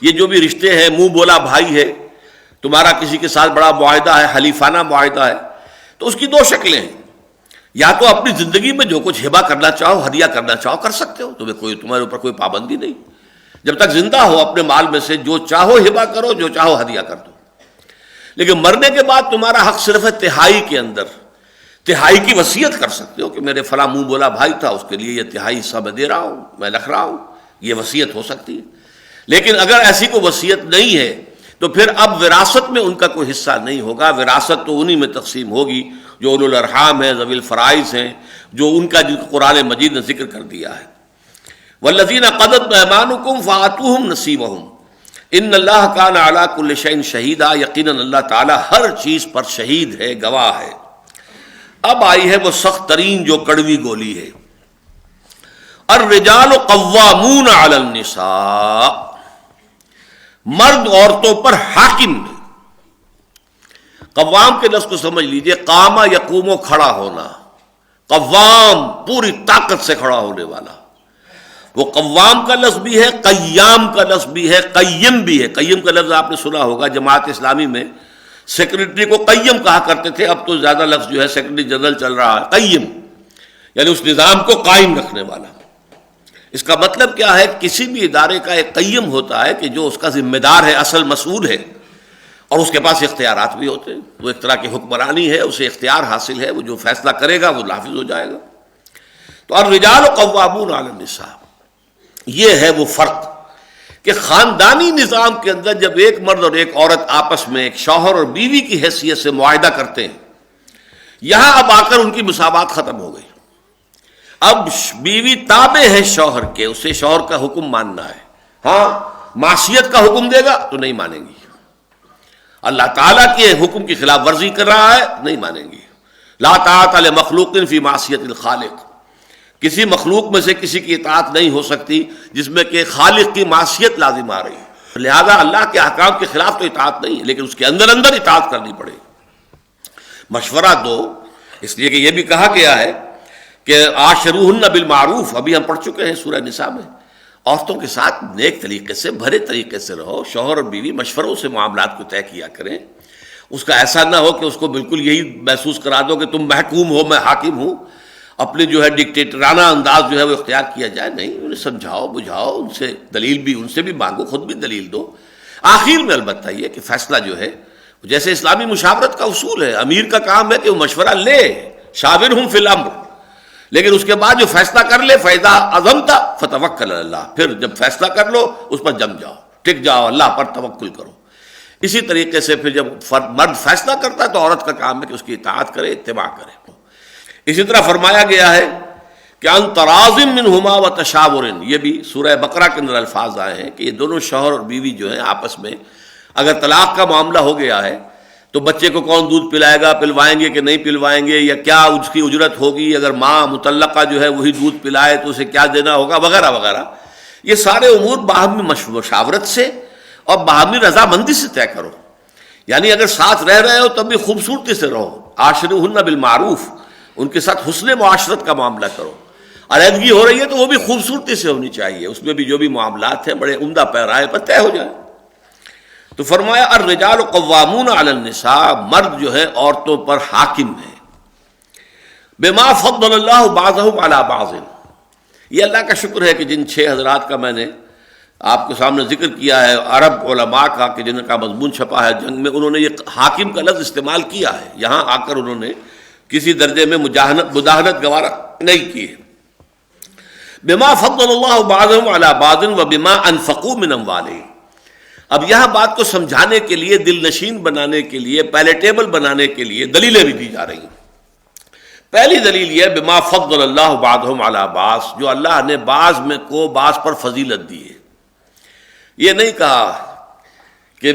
یہ جو بھی رشتے ہیں، منہ بولا بھائی ہے، تمہارا کسی کے ساتھ بڑا معاہدہ ہے، حلیفانہ معاہدہ ہے، تو اس کی 2 شکلیں ہیں، یا تو اپنی زندگی میں جو کچھ ہبہ کرنا چاہو، ہدیہ کرنا چاہو کر سکتے ہو، تمہارے اوپر کوئی پابندی نہیں، جب تک زندہ ہو اپنے مال میں سے جو چاہو ہبہ کرو، جو چاہو ہدیہ کر دو، لیکن مرنے کے بعد تمہارا حق صرف ہے تہائی کے اندر، تہائی کی وصیت کر سکتے ہو کہ میرے فلاں منہ بولا بھائی تھا، اس کے لیے یہ تہائی حصہ میں دے رہا ہوں، میں لکھ رہا ہوں، یہ وصیت ہو سکتی ہے، لیکن اگر ایسی کوئی وصیت نہیں ہے تو پھر اب وراثت میں ان کا کوئی حصہ نہیں ہوگا، وراثت تو انہی میں تقسیم ہوگی جو اولو الارحام ہیں، ذوی الفرائض ہیں، جو ان کا جن کو قرآن مجید نے ذکر کر دیا ہے۔ والذین عقدت ایمانکم فآتوہم نصیبہم ان اللہ کان علی کل شیء شہیدا، یقیناً اللہ تعالیٰ ہر چیز پر شہید ہے، گواہ ہے۔ اب آئی ہے وہ سخت ترین جو کڑوی گولی ہے، الرجال قوامون علی النساء، مرد عورتوں پر حاکم ہے۔ قوام کے لفظ کو سمجھ لیجئے، قام یقوم، کھڑا ہونا، قوام پوری طاقت سے کھڑا ہونے والا، وہ قوام کا لفظ بھی ہے، قیام کا لفظ بھی ہے، قیم بھی ہے۔ قیم کا لفظ آپ نے سنا ہوگا، جماعت اسلامی میں سیکرٹری کو قیم کہا کرتے تھے، اب تو زیادہ لفظ جو ہے سیکرٹری جنرل چل رہا ہے، قیم یعنی اس نظام کو قائم رکھنے والا۔ اس کا مطلب کیا ہے؟ کسی بھی ادارے کا ایک قیم ہوتا ہے کہ جو اس کا ذمہ دار ہے، اصل مسئول ہے، اور اس کے پاس اختیارات بھی ہوتے ہیں، وہ ایک طرح کی حکمرانی ہے، اسے اختیار حاصل ہے، وہ جو فیصلہ کرے گا وہ نافذ ہو جائے گا۔ تو الرجال قوامون علی النساء، یہ ہے وہ فرق کہ خاندانی نظام کے اندر جب ایک مرد اور ایک عورت آپس میں ایک شوہر اور بیوی کی حیثیت سے معاہدہ کرتے ہیں، یہاں اب آ کر ان کی مساوات ختم ہو گئی۔ اب بیوی تابع ہے شوہر کے، اسے شوہر کا حکم ماننا ہے، ہاں معصیت کا حکم دے گا تو نہیں مانیں گی، اللہ تعالیٰ کے حکم کی خلاف ورزی کر رہا ہے نہیں مانیں گی۔ لا طاعۃ لمخلوق فی معصیت الخالق، کسی مخلوق میں سے کسی کی اطاعت نہیں ہو سکتی جس میں کہ خالق کی معصیت لازم آ رہی ہے، لہذا اللہ کے احکام کے خلاف تو اطاعت نہیں ہے، لیکن اس کے اندر اندر اطاعت کرنی پڑے گی۔ مشورہ دو، اس لیے کہ یہ بھی کہا گیا ہے کہ عاشروہن بالمعروف، ابھی ہم پڑھ چکے ہیں سورہ نساء میں، عورتوں کے ساتھ نیک طریقے سے، بھلے طریقے سے رہو، شوہر اور بیوی مشوروں سے معاملات کو طے کیا کریں، اس کا ایسا نہ ہو کہ اس کو بالکل یہی محسوس کرا دو کہ تم محکوم ہو میں حاکم ہوں، اپنے جو ہے ڈکٹیٹرانہ انداز جو ہے وہ اختیار کیا جائے، نہیں، انہیں سمجھاؤ بجھاؤ، ان سے دلیل بھی ان سے بھی مانگو، خود بھی دلیل دو، آخر میں البتہ یہ کہ فیصلہ جو ہے جیسے اسلامی مشاورت کا اصول ہے، امیر کا کام ہے کہ وہ مشورہ لے، شاورہم فی الامر، لیکن اس کے بعد جو فیصلہ کر لے، فَإِذَا عَزَمْتَ فَتَوَكَّلْ عَلَى اللَّهِ، پھر جب فیصلہ کر لو اس پر جم جاؤ، ٹک جاؤ، اللہ پر توکل کرو۔ اسی طریقے سے پھر جب مرد فیصلہ کرتا ہے تو عورت کا کام ہے کہ اس کی اطاعت کرے، اتباع کرے۔ اسی طرح فرمایا گیا ہے کہ ان تراض منہما وتشاور، یہ بھی سورہ بقرہ کے اندر الفاظ آئے ہیں کہ یہ دونوں شوہر اور بیوی جو ہیں آپس میں اگر طلاق کا معاملہ ہو گیا ہے تو بچے کو کون دودھ پلائے گا، پلوائیں گے کہ نہیں پلوائیں گے، یا کیا اس کی اجرت ہوگی، اگر ماں مطلقہ جو ہے وہی دودھ پلائے تو اسے کیا دینا ہوگا، وغیرہ وغیرہ، یہ سارے امور باہمی مشاورت سے اور باہمی رضامندی سے طے کرو۔ یعنی اگر ساتھ رہ رہے ہو تب بھی خوبصورتی سے رہو، عاشروہن بالمعروف، ان کے ساتھ حسن معاشرت کا معاملہ کرو، علیحدگی ہو رہی ہے تو وہ بھی خوبصورتی سے ہونی چاہیے، اس میں بھی جو بھی معاملات ہیں بڑے عمدہ پیرائے پر طے ہو جائے۔ تو فرمایا الرجال قوامون علی النساء، مرد جو ہے عورتوں پر حاکم ہے، بما فضل اللہ بعضهم علی بعض، یہ اللہ کا شکر ہے کہ جن 6 حضرات کا میں نے آپ کے سامنے ذکر کیا ہے، عرب علماء کا کہ جن کا مضمون چھپا ہے جنگ میں، انہوں نے یہ حاکم کا لفظ استعمال کیا ہے، یہاں آ کر انہوں نے کسی درجے میں مداہنت گوارا نہیں کی ہے۔ بما فضل اللہ بعضهم علی بعض وبما انفقوا من اموالهم، اب یہاں بات کو سمجھانے کے لیے، دل نشین بنانے کے لیے، پیلیٹیبل بنانے کے لیے دلیلیں بھی دی جا رہی ہیں۔ پہلی دلیل یہ بما فضل اللہ بعضهم علی بعض، جو اللہ نے بعض میں کو بعض پر فضیلت دی ہے، یہ نہیں کہا کہ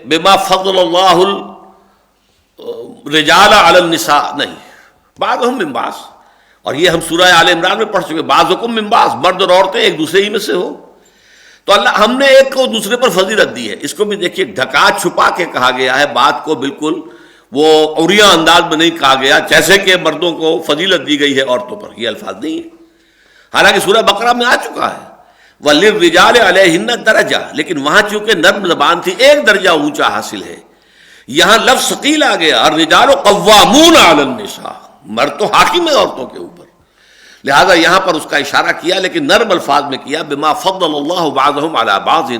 بما فضل اللہ الرجال علی النساء، نہیں، بعضهم من بعض، اور یہ ہم سورہ آل عمران میں پڑھ چکے، بعضکم من بعض، مرد اور عورتیں ایک دوسرے ہی میں سے ہو، تو اللہ ہم نے ایک کو دوسرے پر فضیلت دی ہے۔ اس کو بھی دیکھیے ڈھکا چھپا کے کہا گیا ہے، بات کو بالکل وہ عریاں انداز میں نہیں کہا گیا جیسے کہ مردوں کو فضیلت دی گئی ہے عورتوں پر، یہ الفاظ نہیں ہے، حالانکہ سورہ بقرہ میں آ چکا ہے وَلِلرِّجَالِ عَلَيْهِنَّ دَرَجَةٌ، لیکن وہاں چونکہ نرم زبان تھی، ایک درجہ اونچا حاصل ہے، یہاں لفظ ثقیل آ گیا، الرجال قوامون علی النساء، مرد تو حاکم ہے عورتوں کے اوپر، لہذا یہاں پر اس کا اشارہ کیا لیکن نرم الفاظ میں کیا، بما فضل اللہ بعضهم علی بعض،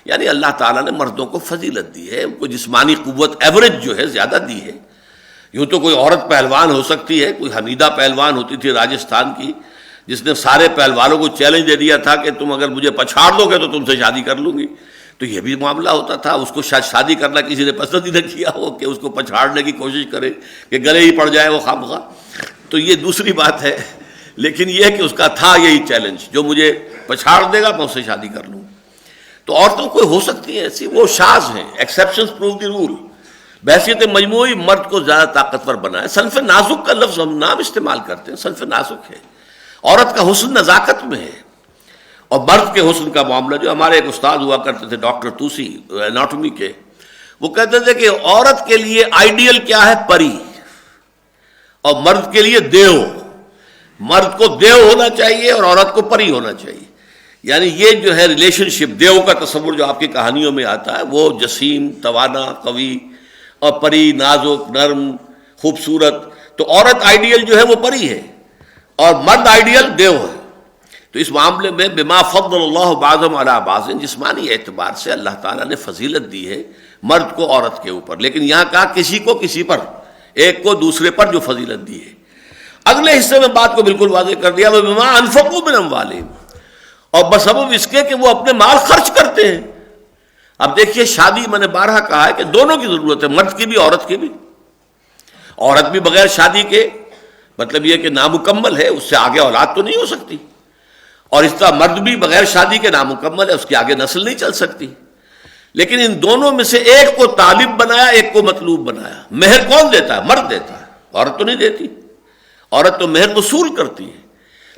یعنی اللہ تعالیٰ نے مردوں کو فضیلت دی ہے، ان کو جسمانی قوت ایوریج جو ہے زیادہ دی ہے۔ یوں تو کوئی عورت پہلوان ہو سکتی ہے، کوئی حمیدہ پہلوان ہوتی تھی راجستھان کی، جس نے سارے پہلوانوں کو چیلنج دے دیا تھا کہ تم اگر مجھے پچھاڑ دو گے تو تم سے شادی کر لوں گی، تو یہ بھی معاملہ ہوتا تھا، اس کو شاید شادی کرنا کسی نے پسند ہی نہ کیا ہو کہ اس کو پچھاڑنے کی کوشش کرے کہ گلے ہی پڑ جائے وہ خامخواہ، تو یہ دوسری بات ہے، لیکن یہ کہ اس کا تھا یہی چیلنج، جو مجھے پچھاڑ دے گا میں اس سے شادی کر لوں۔ تو عورتوں کو ہو سکتی ہیں ایسی، وہ شاذ ہیں، ایکسیپشنز پروو دی رول۔ بحیثیت مجموعی مرد کو زیادہ طاقتور بنا ہے۔ صنف نازک کا لفظ ہم نام استعمال کرتے ہیں، صنف نازک ہے، عورت کا حسن نزاکت میں ہے، اور مرد کے حسن کا معاملہ، جو ہمارے ایک استاد ہوا کرتے تھے ڈاکٹر توسی اناٹومی کے، وہ کہتے تھے کہ عورت کے لیے آئیڈیل کیا ہے، پری، اور مرد کے لیے دیو۔ مرد کو دیو ہونا چاہیے اور عورت کو پری ہونا چاہیے، یعنی یہ جو ہے ریلیشن شپ، دیو کا تصور جو آپ کی کہانیوں میں آتا ہے وہ جسیم، توانا، قوی، اور پری نازک، نرم، خوبصورت، تو عورت آئیڈیل جو ہے وہ پری ہے اور مرد آئیڈیل دیو ہے۔ تو اس معاملے میں بما فضل اللہ بعضهم علی بعض، جسمانی اعتبار سے اللہ تعالیٰ نے فضیلت دی ہے مرد کو عورت کے اوپر، لیکن یہاں کہا کسی کو کسی پر، ایک کو دوسرے پر جو فضیلت دی ہے۔ اگلے حصے میں بات کو بالکل واضح کر دیا، بما انفقوا من اموالہم، اور بسبب اس کے کہ وہ اپنے مال خرچ کرتے ہیں۔ اب دیکھیے شادی میں نے بارہا کہا ہے کہ دونوں کی ضرورت ہے، مرد کی بھی عورت کی بھی۔ عورت بھی بغیر شادی کے مطلب یہ کہ نامکمل ہے، اس سے آگے اولاد تو نہیں ہو سکتی، اور اس طرح مرد بھی بغیر شادی کے نامکمل ہے، اس کی آگے نسل نہیں چل سکتی۔ لیکن ان دونوں میں سے ایک کو طالب بنایا، ایک کو مطلوب بنایا۔ مہر کون دیتا ہے؟ مرد دیتا ہے، عورت تو نہیں دیتی، عورت تو مہر وصول کرتی ہے۔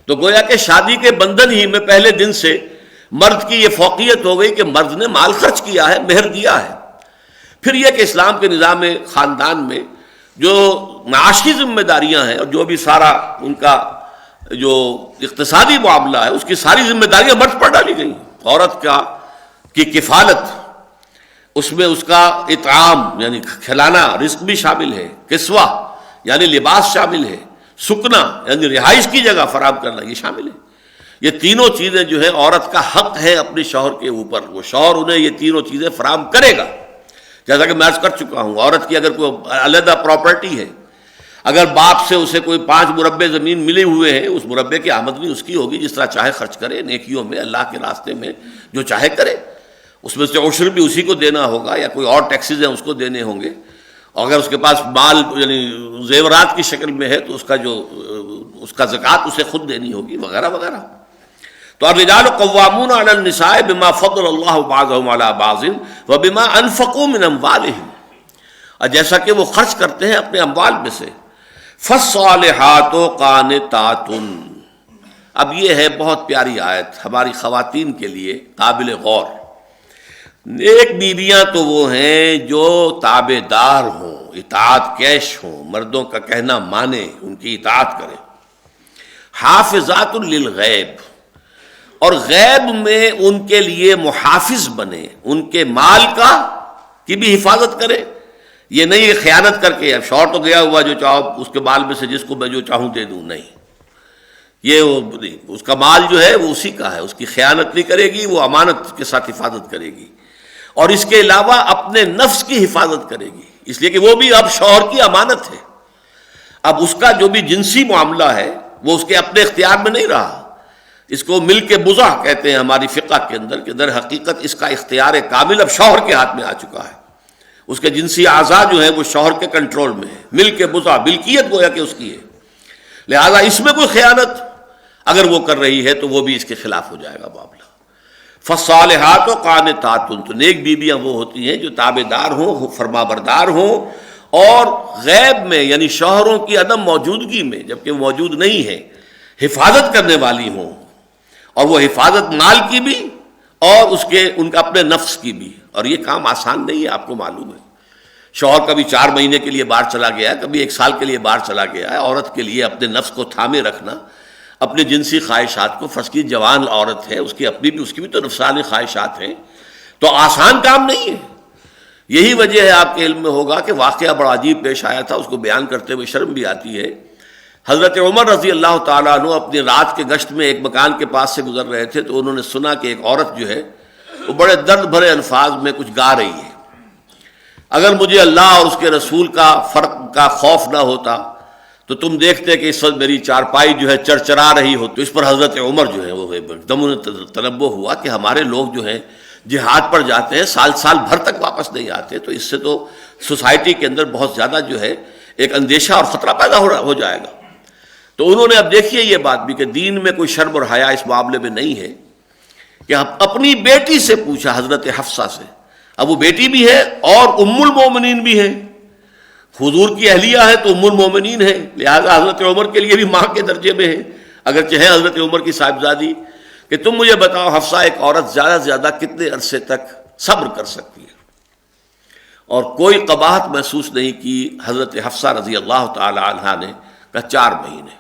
تو گویا کہ شادی کے بندھن ہی میں پہلے دن سے مرد کی یہ فوقیت ہو گئی کہ مرد نے مال خرچ کیا ہے، مہر دیا ہے۔ پھر یہ کہ اسلام کے نظام خاندان میں جو معاشی ذمہ داریاں ہیں اور جو بھی سارا ان کا جو اقتصادی معاملہ ہے اس کی ساری ذمہ داریاں مرد پر ڈالی گئی. عورت کی کفالت، اس میں اس کا اطعام یعنی کھلانا، رزق بھی شامل ہے، کسوہ یعنی لباس شامل ہے، سکنا یعنی رہائش کی جگہ فراہم کرنا یہ شامل ہے. یہ تینوں چیزیں جو ہے عورت کا حق ہے اپنے شوہر کے اوپر، وہ شوہر انہیں یہ تینوں چیزیں فراہم کرے گا. جیسا کہ میں عرض کر چکا ہوں، عورت کی اگر کوئی علیحدہ پراپرٹی ہے، اگر باپ سے اسے کوئی 5 مربع زمین ملے ہوئے ہیں، اس مربع کی آمدنی اس کی ہوگی، جس طرح چاہے خرچ کرے نیکیوں میں، اللہ کے راستے میں جو چاہے کرے. اس میں سے عشر بھی اسی کو دینا ہوگا یا کوئی اور ٹیکسز ہیں اس کو دینے ہوں گے. اور اگر اس کے پاس مال یعنی زیورات کی شکل میں ہے تو اس کا زکوٰۃ اسے خود دینی ہوگی وغیرہ وغیرہ. تو الرجال قوامون علی النساء بما فضل اللہ بعضهم علی بعض وبما انفقوا من اموالهم، اور جیسا کہ وہ خرچ کرتے ہیں اپنے اموال میں سے. فالصالحات قانتات، اب یہ ہے بہت پیاری آیت ہماری خواتین کے لیے قابل غور. نیک بیویاں تو وہ ہیں جو تابع دار ہوں، اطاعت کیش ہوں، مردوں کا کہنا مانے، ان کی اطاعت کریں. حافظات للغیب، اور غیب میں ان کے لیے محافظ بنے، ان کے مال کی بھی حفاظت کرے. یہ نہیں کہ خیانت کر کے اب شوہر تو گیا ہوا جو چاہو اس کے مال میں سے جس کو میں جو چاہوں دے دوں، نہیں. یہ اس کا مال جو ہے وہ اسی کا ہے، اس کی خیانت نہیں کرے گی، وہ امانت کے ساتھ حفاظت کرے گی. اور اس کے علاوہ اپنے نفس کی حفاظت کرے گی، اس لیے کہ وہ بھی اب شوہر کی امانت ہے. اب اس کا جو بھی جنسی معاملہ ہے وہ اس کے اپنے اختیار میں نہیں رہا. اس کو مل کے بزا کہتے ہیں ہماری فقہ کے اندر، کہ در حقیقت اس کا اختیار کامل اب شوہر کے ہاتھ میں آ چکا ہے. اس کے جنسی اعضاء جو ہے وہ شوہر کے کنٹرول میں ہے، مل کے بزا، ملکیت گویا کہ اس کی ہے. لہذا اس میں کوئی خیانت اگر وہ کر رہی ہے تو وہ بھی اس کے خلاف ہو جائے گا معاملہ. فالصالحات قانتات، تو نیک بیویاں وہ ہوتی ہیں جو تابع دار ہوں، فرما بردار ہوں، اور غیب میں یعنی شوہروں کی عدم موجودگی میں جبکہ وہ موجود نہیں ہے حفاظت کرنے والی ہوں. اور وہ حفاظت مال کی بھی اور ان کا اپنے نفس کی بھی. اور یہ کام آسان نہیں ہے، آپ کو معلوم ہے. شوہر کبھی 4 مہینے کے لیے باہر چلا گیا ہے، کبھی 1 سال کے لیے باہر چلا گیا ہے. عورت کے لیے اپنے نفس کو تھامے رکھنا، اپنے جنسی خواہشات کو، فرض کی جوان عورت ہے، اس کی بھی تو نفسانی خواہشات ہیں، تو آسان کام نہیں ہے. یہی وجہ ہے، آپ کے علم میں ہوگا کہ واقعہ بڑا عجیب پیش آیا تھا، اس کو بیان کرتے ہوئے شرم بھی آتی ہے. حضرت عمر رضی اللہ تعالیٰ عنہ اپنی رات کے گشت میں ایک مکان کے پاس سے گزر رہے تھے، تو انہوں نے سنا کہ ایک عورت جو ہے وہ بڑے درد بھرے الفاظ میں کچھ گا رہی ہے. اگر مجھے اللہ اور اس کے رسول کا فرق کا خوف نہ ہوتا تو تم دیکھتے کہ اس وقت میری چارپائی جو ہے چرچرا رہی ہو. تو اس پر حضرت عمر جو ہے وہ ایک دم تنبہ ہوا کہ ہمارے لوگ جو ہیں جہاد پر جاتے ہیں، سال بھر تک واپس نہیں آتے، تو اس سے تو سوسائٹی کے اندر بہت زیادہ جو ہے ایک اندیشہ اور خطرہ پیدا ہو جائے گا. تو انہوں نے اب دیکھیے یہ بات بھی کہ دین میں کوئی شرم اور حیا اس معاملے میں نہیں ہے، کہ اپنی بیٹی سے پوچھا حضرت حفصہ سے. اب وہ بیٹی بھی ہے اور ام المومنین بھی ہے، حضور کی اہلیہ ہے تو ام المومنین ہے، لہذا حضرت عمر کے لیے بھی ماں کے درجے میں ہے، اگرچہ ہے حضرت عمر کی صاحبزادی. کہ تم مجھے بتاؤ حفصہ، ایک عورت زیادہ سے زیادہ کتنے عرصے تک صبر کر سکتی ہے؟ اور کوئی قباحت محسوس نہیں کی حضرت حفصہ رضی اللہ تعالی عنہا نے، کہا 4 مہینے.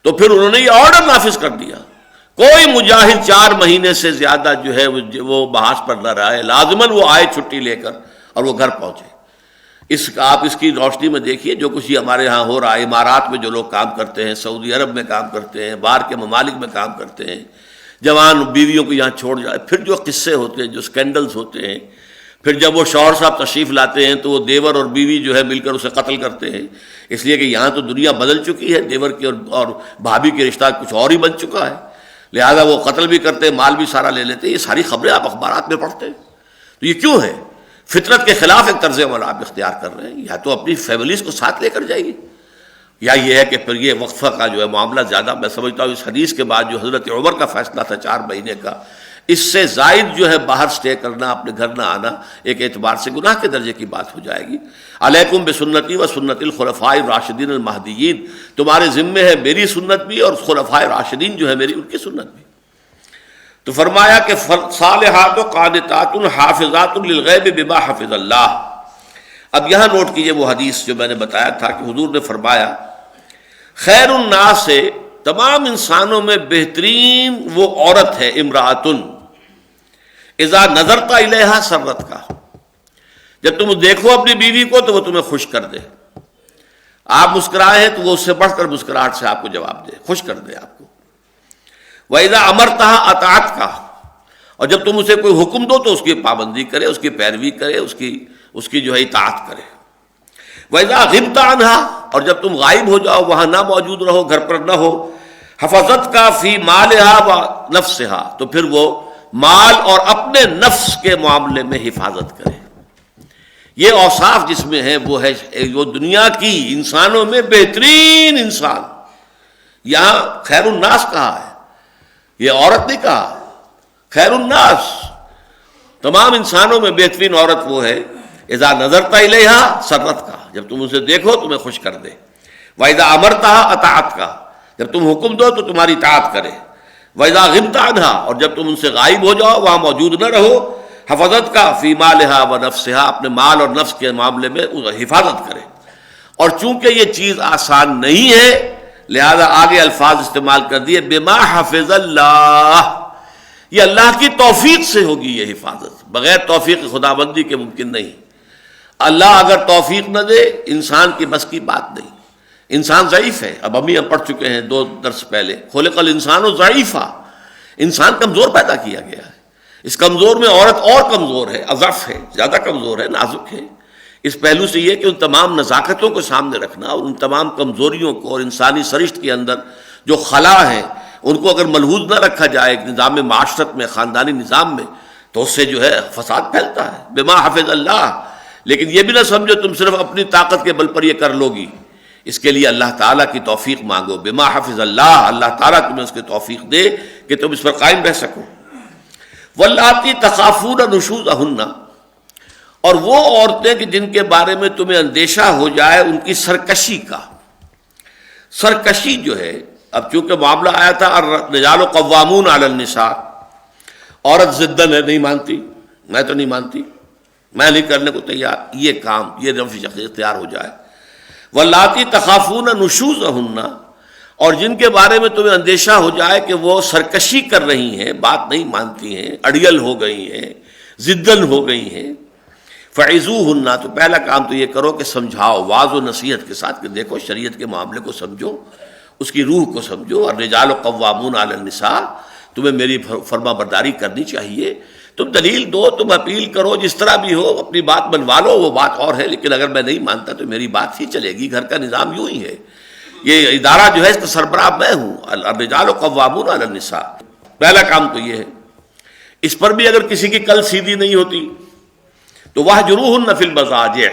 تو پھر انہوں نے یہ آرڈر نافذ کر دیا، کوئی مجاہد 4 مہینے سے زیادہ جو ہے وہ محاذ پر نہ رہے، لازماً وہ آئے چھٹی لے کر اور وہ گھر پہنچے. آپ اس کی روشنی میں دیکھیے جو کچھ یہ ہمارے ہاں ہو رہا ہے، امارات میں جو لوگ کام کرتے ہیں، سعودی عرب میں کام کرتے ہیں، باہر کے ممالک میں کام کرتے ہیں، جوان بیویوں کو یہاں چھوڑ جائے، پھر جو قصے ہوتے ہیں، جو سکینڈلز ہوتے ہیں، پھر جب وہ شوہر صاحب تشریف لاتے ہیں تو وہ دیور اور بیوی جو ہے مل کر اسے قتل کرتے ہیں، اس لیے کہ یہاں تو دنیا بدل چکی ہے، دیور کی اور بھابھی کے رشتہ کچھ اور ہی بن چکا ہے، لہذا وہ قتل بھی کرتے ہیں، مال بھی سارا لے لیتے ہیں. یہ ساری خبریں آپ اخبارات میں پڑھتے ہیں. تو یہ کیوں ہے؟ فطرت کے خلاف ایک طرز عمل آپ اختیار کر رہے ہیں. یا تو اپنی فیملیز کو ساتھ لے کر جائیے، یا یہ ہے کہ پھر یہ وقفہ کا جو ہے معاملہ زیادہ، میں سمجھتا ہوں اس حدیث کے بعد جو حضرت عمر کا فیصلہ تھا 4 مہینے کا، اس سے زائد جو ہے باہر سٹے کرنا، اپنے گھر نہ آنا، ایک اعتبار سے گناہ کے درجے کی بات ہو جائے گی. علیکم بسنتی و سنت الخلفاء الراشدین المہدیین، تمہارے ذمے ہے میری سنت بھی اور خلفاء راشدین جو ہے میری ان کی سنت بھی. تو فرمایا کہ صالحات و قانتات حافظات للغیب بما حفظ اللہ. اب یہاں نوٹ کیجئے وہ حدیث جو میں نے بتایا تھا کہ حضور نے فرمایا خیر الناس سے تمام انسانوں میں بہترین وہ عورت ہے امرأۃن اذا نظرت الیہا سرت کا، جب تم دیکھو اپنی بیوی کو تو وہ تمہیں خوش کر دے، آپ مسکرائے ہیں تو وہ اس سے بڑھ کر مسکراہٹ سے آپ کو جواب دے، خوش کر دے آپ کو۔ وَإِذَا أَمَرْتَهَا أَطَاعَتْكَ، اور جب تم اسے کوئی حکم دو تو اس کی پابندی کرے، اس کی پیروی کرے، اس کی جو ہے اطاعت کرے۔ وَإِذَا غِبْتَ عَنْهَا، اور جب تم غائب ہو جاؤ، وہاں نہ موجود رہو، گھر پر نہ ہو، حَفَظَتْكَ فِي مَالِهَا وَنَفْسِهَا، تو پھر وہ مال اور اپنے نفس کے معاملے میں حفاظت کرے۔ یہ اوصاف جس میں ہے وہ ہے وہ دنیا کی انسانوں میں بہترین انسان، یہاں خیر الناس کہا ہے، یہ عورت نہیں کہا، خیر الناس، تمام انسانوں میں بہترین عورت وہ ہے اذا نظرت الیہا سرت کا، جب تم اسے دیکھو تمہیں خوش کر دے، وَإِذَا أَمَرْتَهَا أَطَاعَتْكَ، جب تم حکم دو تو تمہاری اطاعت کرے، وَإِذَا غِبْتَ عَنْهَا، اور جب تم ان سے غائب ہو جاؤ، وہاں موجود نہ رہو، حفظتك فی مالها ونفسها، اپنے مال اور نفس کے معاملے میں حفاظت کرے۔ اور چونکہ یہ چیز آسان نہیں ہے لہذا آگے الفاظ استعمال کر دیے بما حفظ اللہ، یہ اللہ کی توفیق سے ہوگی یہ حفاظت، بغیر توفیق خداوندی کے ممکن نہیں۔ اللہ اگر توفیق نہ دے انسان کی بس کی بات نہیں، انسان ضعیف ہے، اب ہم پڑھ چکے ہیں 2 درس پہلے، خلق الانسان ضعیفا، انسان کمزور پیدا کیا گیا ہے، اس کمزور میں عورت اور کمزور ہے، اضعف ہے، زیادہ کمزور ہے، نازک ہے۔ اس پہلو سے یہ کہ ان تمام نزاکتوں کو سامنے رکھنا اور ان تمام کمزوریوں کو اور انسانی سرشت کے اندر جو خلا ہیں ان کو اگر ملحوظ نہ رکھا جائے نظام معاشرت میں، خاندانی نظام میں، تو اس سے جو ہے فساد پھیلتا ہے۔ بما حفظ اللہ، لیکن یہ بھی نہ سمجھو تم صرف اپنی طاقت کے بل پر یہ کر لو گی، اس کے لیے اللہ تعالیٰ کی توفیق مانگو، بما حفظ اللہ، اللہ تعالیٰ تمہیں اس کی توفیق دے کہ تم اس پر قائم رہ سکو۔ واللاتی تخافون نشوزہن، اور وہ عورتیں کہ جن کے بارے میں تمہیں اندیشہ ہو جائے ان کی سرکشی کا۔ سرکشی جو ہے، اب چونکہ معاملہ آیا تھا الرجال قوامون علی النساء، عورت ضدن ہے، نہیں مانتی، میں تو نہیں مانتی، میں نہیں کرنے کو تیار، یہ کام یہ روش اختیار ہو جائے۔ واللاتی تخافون نشوزہن، اور جن کے بارے میں تمہیں اندیشہ ہو جائے کہ وہ سرکشی کر رہی ہیں، بات نہیں مانتی ہیں، اڑیل ہو گئی ہیں، ضدن ہو گئی ہیں، فعظوہن، تو پہلا کام تو یہ کرو کہ سمجھاؤ، واعظ و نصیحت کے ساتھ کہ دیکھو شریعت کے معاملے کو سمجھو، اس کی روح کو سمجھو، الرجال قوامون علی النساء، تمہیں میری فرما برداری کرنی چاہیے، تم دلیل دو، تم اپیل کرو، جس طرح بھی ہو اپنی بات منوا لو، وہ بات اور ہے، لیکن اگر میں نہیں مانتا تو میری بات ہی چلے گی، گھر کا نظام یوں ہی ہے، یہ ادارہ جو ہے اس کا سربراہ میں ہوں، الرجال قوامون علی النساء، پہلا کام تو یہ ہے۔ اس پر بھی اگر کسی کی کل سیدھی نہیں ہوتی تو واہجروہن فی المضاجع،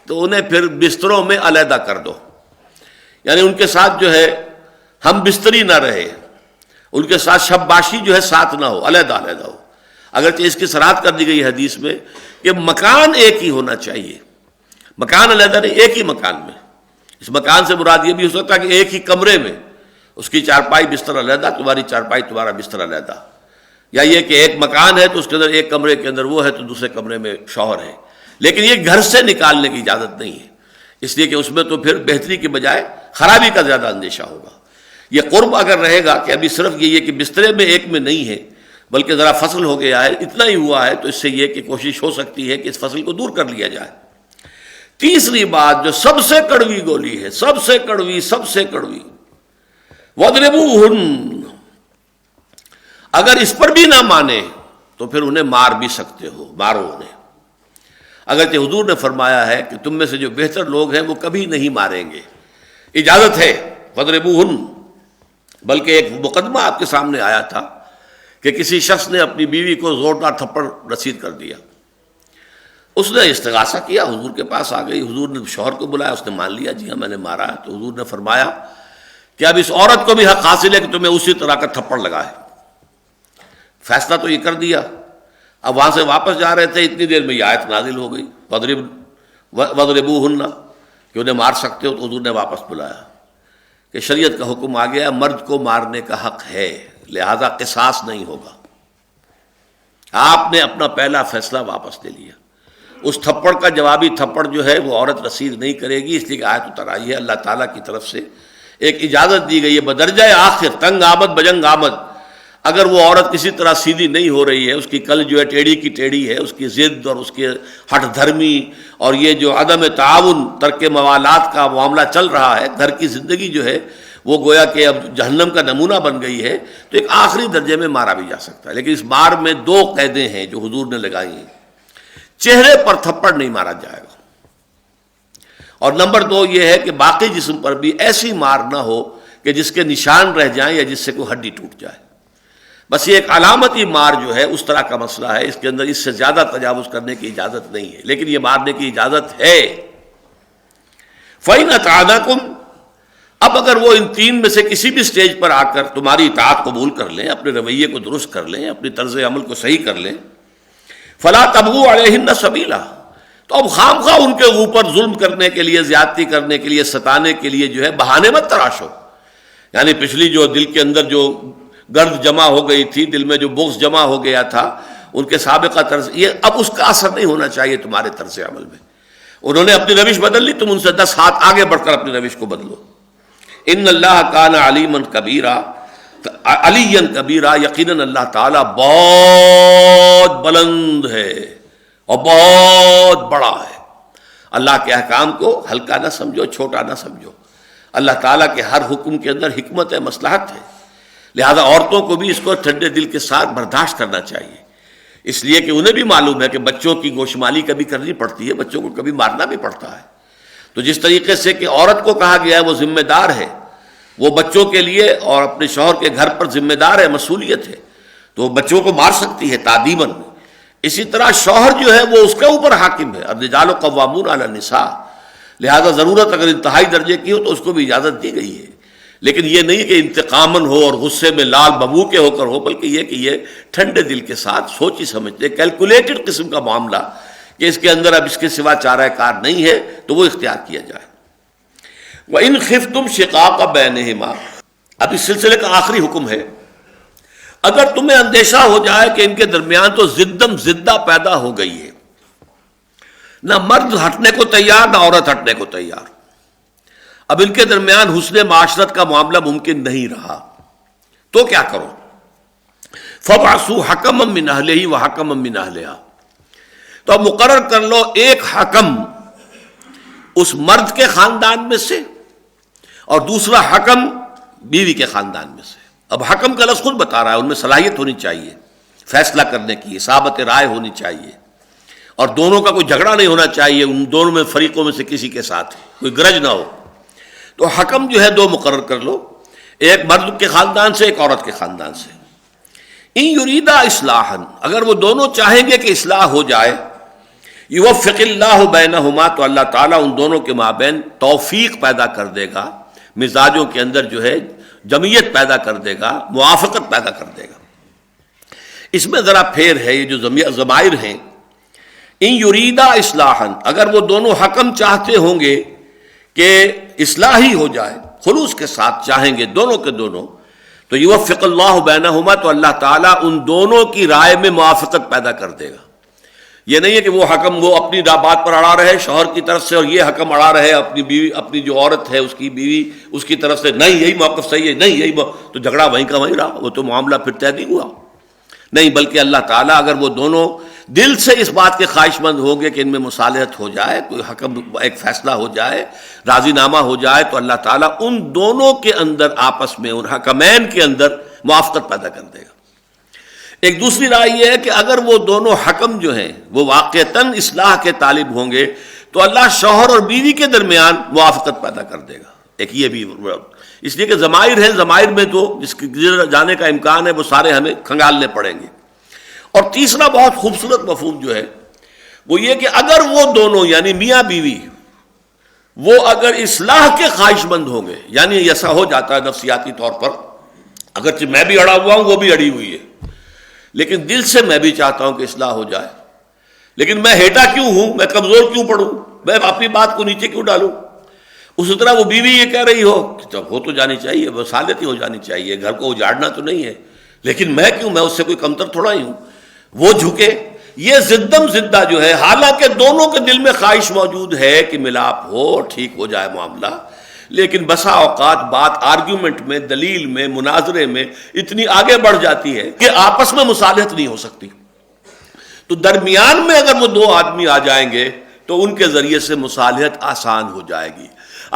تو انہیں پھر بستروں میں علیحدہ کر دو، یعنی ان کے ساتھ جو ہے ہم بستری نہ رہے، ان کے ساتھ شب باشی جو ہے ساتھ نہ ہو، علیحدہ علیحدہ ہو، اگرچہ اس کی صراحت کر دی گئی حدیث میں کہ مکان ایک ہی ہونا چاہیے، مکان علیحدہ نہیں، ایک ہی مکان میں۔ اس مکان سے مراد یہ بھی ہو سکتا ہے کہ ایک ہی کمرے میں اس کی چارپائی بستر علیحدہ، تمہاری چارپائی تمہارا بستر علیحدہ، یا یہ کہ ایک مکان ہے تو اس کے اندر ایک کمرے کے اندر وہ ہے تو دوسرے کمرے میں شوہر ہے، لیکن یہ گھر سے نکالنے کی اجازت نہیں ہے، اس لیے کہ اس میں تو پھر بہتری کے بجائے خرابی کا زیادہ اندیشہ ہوگا۔ یہ قرب اگر رہے گا کہ ابھی صرف یہ کہ بسترے میں ایک میں نہیں ہے بلکہ ذرا فصل ہو گیا ہے، اتنا ہی ہوا ہے، تو اس سے یہ کہ کوشش ہو سکتی ہے کہ اس فصل کو دور کر لیا جائے۔ تیسری بات جو سب سے کڑوی گولی ہے، سب سے کڑوی، سب سے کڑوی، وَاضْرِبُوهُنَّ، اگر اس پر بھی نہ مانے تو پھر انہیں مار بھی سکتے ہو، مارو انہیں۔ اگرچہ حضور نے فرمایا ہے کہ تم میں سے جو بہتر لوگ ہیں وہ کبھی نہیں ماریں گے، اجازت ہے، وَاضْرِبُوهُنَّ۔ بلکہ ایک مقدمہ آپ کے سامنے آیا تھا کہ کسی شخص نے اپنی بیوی کو زوردار تھپڑ رسید کر دیا، اس نے استغاثہ کیا، حضور کے پاس آ گئی، حضور نے شوہر کو بلایا، اس نے مان لیا جی ہاں میں نے مارا ہے، تو حضور نے فرمایا کہ اب اس عورت کو بھی حق حاصل ہے کہ تمہیں اسی طرح کا تھپڑ لگا ہے۔ فیصلہ تو یہ کر دیا، اب وہاں سے واپس جا رہے تھے، اتنی دیر میں یہ آیت نازل ہو گئی وَاضْرِبُوهُنَّ، کہ انہیں مار سکتے ہو، تو حضور نے واپس بلایا کہ شریعت کا حکم آ گیا، مرد کو مارنے کا حق ہے، لہذا قصاص نہیں ہوگا۔ آپ نے اپنا پہلا فیصلہ واپس لے لیا، اس تھپڑ کا جوابی تھپڑ جو ہے وہ عورت رسید نہیں کرے گی، اس لیے کہ آیت اتر آئی ہے اللہ تعالیٰ کی طرف سے ایک اجازت دی گئی ہے بدرجہ آخر تنگ آمد بجنگ آمد، اگر وہ عورت کسی طرح سیدھی نہیں ہو رہی ہے، اس کی کل جو ہے ٹیڑھی کی ٹیڑھی ہے، اس کی ضد اور اس کے ہٹ دھرمی اور یہ جو عدم تعاون ترک موالات کا معاملہ چل رہا ہے، گھر کی زندگی جو ہے وہ گویا کہ اب جہنم کا نمونہ بن گئی ہے، تو ایک آخری درجے میں مارا بھی جا سکتا ہے۔ لیکن اس مار میں دو قیدیں ہیں جو حضور نے لگائی ہیں، چہرے پر تھپڑ نہیں مارا جائے گا، اور نمبر دو یہ ہے کہ باقی جسم پر بھی ایسی مار نہ ہو کہ جس کے نشان رہ جائیں یا جس سے کوئی ہڈی ٹوٹ جائے، بس یہ ایک علامتی مار جو ہے اس طرح کا مسئلہ ہے، اس کے اندر اس سے زیادہ تجاوز کرنے کی اجازت نہیں ہے، لیکن یہ مارنے کی اجازت ہے۔ فَإِنْ أَطَعْنَكُمْ، اب اگر وہ ان تین میں سے کسی بھی سٹیج پر آ کر تمہاری اطاعت قبول کر لیں، اپنے رویے کو درست کر لیں، اپنی طرز عمل کو صحیح کر لیں، فَلَا تَبْغُوا عَلَيْهِنَّ سَبِيلًا، تو اب خام خواہ ان کے اوپر ظلم کرنے کے لیے، زیادتی کرنے کے لیے، ستانے کے لیے جو ہے بہانے مت تراشو۔ یعنی پچھلی جو دل کے اندر جو گرد جمع ہو گئی تھی، دل میں جو بغض جمع ہو گیا تھا ان کے سابقہ طرز، یہ اب اس کا اثر نہیں ہونا چاہیے تمہارے طرز عمل میں۔ انہوں نے اپنی روش بدل لی، تم ان سے 10 ہاتھ آگے بڑھ کر اپنی روش کو بدلو۔ ان اللہ کان علیما کبیرا، علیاً کبیرا، یقیناً اللہ تعالیٰ بہت بلند ہے اور بہت بڑا ہے۔ اللہ کے احکام کو ہلکا نہ سمجھو، چھوٹا نہ سمجھو۔ اللہ تعالیٰ کے ہر حکم کے اندر حکمت ہے، مصلحت ہے، لہذا عورتوں کو بھی اس کو ٹھنڈے دل کے ساتھ برداشت کرنا چاہیے، اس لیے کہ انہیں بھی معلوم ہے کہ بچوں کی گوشمالی کبھی کرنی پڑتی ہے، بچوں کو کبھی مارنا بھی پڑتا ہے۔ تو جس طریقے سے کہ عورت کو کہا گیا ہے وہ ذمہ دار ہے، وہ بچوں کے لیے اور اپنے شوہر کے گھر پر ذمہ دار ہے، مسئولیت ہے، تو وہ بچوں کو مار سکتی ہے تعدیباً۔ اسی طرح شوہر جو ہے وہ اس کے اوپر حاکم ہے، الرجال قوامون علی النساء، لہذا ضرورت اگر انتہائی درجے کی ہو تو اس کو بھی اجازت دی گئی ہے، لیکن یہ نہیں کہ انتقاماً ہو اور غصے میں لال ببو کے ہو کر ہو، بلکہ یہ کہ یہ ٹھنڈے دل کے ساتھ سوچی سمجھتے کیلکولیٹڈ قسم کا معاملہ کہ اس کے اندر اب اس کے سوا چارہ کار نہیں ہے تو وہ اختیار کیا جائے۔ وَإِنْ خِفْتُمْ شِقَاقَ بَيْنِهِمَا، اب اس سلسلے کا آخری حکم ہے، اگر تمہیں اندیشہ ہو جائے کہ ان کے درمیان تو زدم زدہ پیدا ہو گئی ہے، نہ مرد ہٹنے کو تیار نہ عورت ہٹنے کو تیار، اب ان کے درمیان حسن معاشرت کا معاملہ ممکن نہیں رہا، تو کیا کرو؟ فَبْعَثُوا حَكَمًا مِّنْ أَهْلِهِ وَحَكَمًا مِّنْ أَهْلِهَا، تو اب مقرر کر لو ایک حکم اس مرد کے خاندان میں سے اور دوسرا حکم بیوی کے خاندان میں سے۔ اب حکم کا لفظ خود بتا رہا ہے، ان میں صلاحیت ہونی چاہیے فیصلہ کرنے کی، اصابت رائے ہونی چاہیے، اور دونوں کا کوئی جھگڑا نہیں ہونا چاہیے، ان دونوں میں فریقوں میں سے کسی کے ساتھ کوئی گرج نہ ہو۔ تو حکم جو ہے 2 مقرر کر لو، ایک مرد کے خاندان سے، ایک عورت کے خاندان سے۔ ان یریدا اصلاحا، اگر وہ دونوں چاہیں گے کہ اصلاح ہو جائے، یوفق اللہ بینہما، تو اللہ تعالیٰ ان دونوں کے مابین توفیق پیدا کر دے گا، مزاجوں کے اندر جو ہے جمعیت پیدا کر دے گا، موافقت پیدا کر دے گا۔ اس میں ذرا پھیر ہے، یہ جو ضمائر ہیں، ان یریدا اصلاحا، اگر وہ دونوں حکم چاہتے ہوں گے کہ اصلاح ہی ہو جائے، خلوص کے ساتھ چاہیں گے دونوں کے دونوں، تو یوفق اللہ بینہما، تو اللہ تعالیٰ ان دونوں کی رائے میں موافقت پیدا کر دے گا۔ یہ نہیں ہے کہ وہ حکم وہ اپنی بات پر اڑا رہے شوہر کی طرف سے، اور یہ حکم اڑا رہے اپنی بیوی، اپنی جو عورت ہے اس کی بیوی اس کی طرف سے، نہیں یہی موقف صحیح ہے، نہیں یہی تو جھگڑا وہیں کا وہیں رہا، وہ تو معاملہ پھر طے نہیں ہوا۔ نہیں، بلکہ اللہ تعالیٰ اگر وہ دونوں دل سے اس بات کے خواہش مند ہوں گے کہ ان میں مصالحت ہو جائے، کوئی حکم ایک فیصلہ ہو جائے، راضی نامہ ہو جائے، تو اللہ تعالیٰ ان دونوں کے اندر آپس میں، ان حکمین کے اندر موافقت پیدا کر دے گا۔ ایک دوسری رائے یہ ہے کہ اگر وہ دونوں حکم جو ہیں وہ واقعتاً اصلاح کے طالب ہوں گے تو اللہ شوہر اور بیوی کے درمیان موافقت پیدا کر دے گا۔ ایک یہ بھی، اس لیے کہ ضمائر ہیں، ضمائر میں تو جس کے جانے کا امکان ہے وہ سارے ہمیں کھنگالنے پڑیں گے۔ اور تیسرا بہت خوبصورت مفہوم جو ہے وہ یہ کہ اگر وہ دونوں یعنی میاں بیوی وہ اگر اصلاح کے خواہش مند ہوں گے، یعنی ایسا ہو جاتا ہے نفسیاتی طور پر، اگرچہ میں بھی اڑا ہوا ہوں وہ بھی اڑی ہوئی ہے، لیکن دل سے میں بھی چاہتا ہوں کہ اصلاح ہو جائے، لیکن میں ہیٹا کیوں ہوں، میں کمزور کیوں پڑوں، میں اپنی بات کو نیچے کیوں ڈالوں۔ اسی طرح وہ بیوی یہ کہہ رہی ہو کہ ہو تو جانی چاہیے، وصالت ہی ہو جانی چاہیے، گھر کو اجاڑنا تو نہیں ہے، لیکن میں کیوں، میں اس سے کوئی کمتر تھوڑا ہی ہوں، وہ جھکے یہ زدم زدہ جو ہے، حالانکہ دونوں کے دل میں خواہش موجود ہے کہ ملاپ ہو، ٹھیک ہو جائے معاملہ، لیکن بسا اوقات بات آرگیومنٹ میں، دلیل میں، مناظرے میں اتنی آگے بڑھ جاتی ہے کہ آپس میں مصالحت نہیں ہو سکتی۔ تو درمیان میں اگر وہ دو آدمی آ جائیں گے تو ان کے ذریعے سے مصالحت آسان ہو جائے گی۔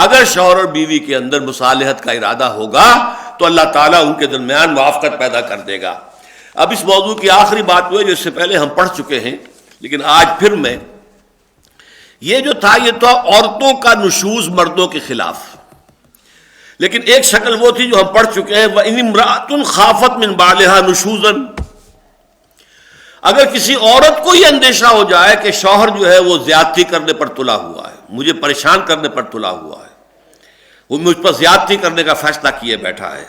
اگر شوہر اور بیوی کے اندر مصالحت کا ارادہ ہوگا تو اللہ تعالیٰ ان کے درمیان موافقت پیدا کر دے گا۔ اب اس موضوع کی آخری بات وہ ہے جو اس سے پہلے ہم پڑھ چکے ہیں، لیکن آج پھر میں، یہ جو تھا یہ تو عورتوں کا نشوز مردوں کے خلاف، لیکن ایک شکل وہ تھی جو ہم پڑھ چکے ہیں، وَإِنِ امْرَأَةٌ خَافَتْ مِنْ بَعْلِهَا نُشُوزًا، اگر کسی عورت کو یہ اندیشہ ہو جائے کہ شوہر جو ہے وہ زیادتی کرنے پر تلا ہوا ہے، مجھے پریشان کرنے پر تلا ہوا ہے، وہ مجھ پر زیادتی کرنے کا فیصلہ کیے بیٹھا ہے،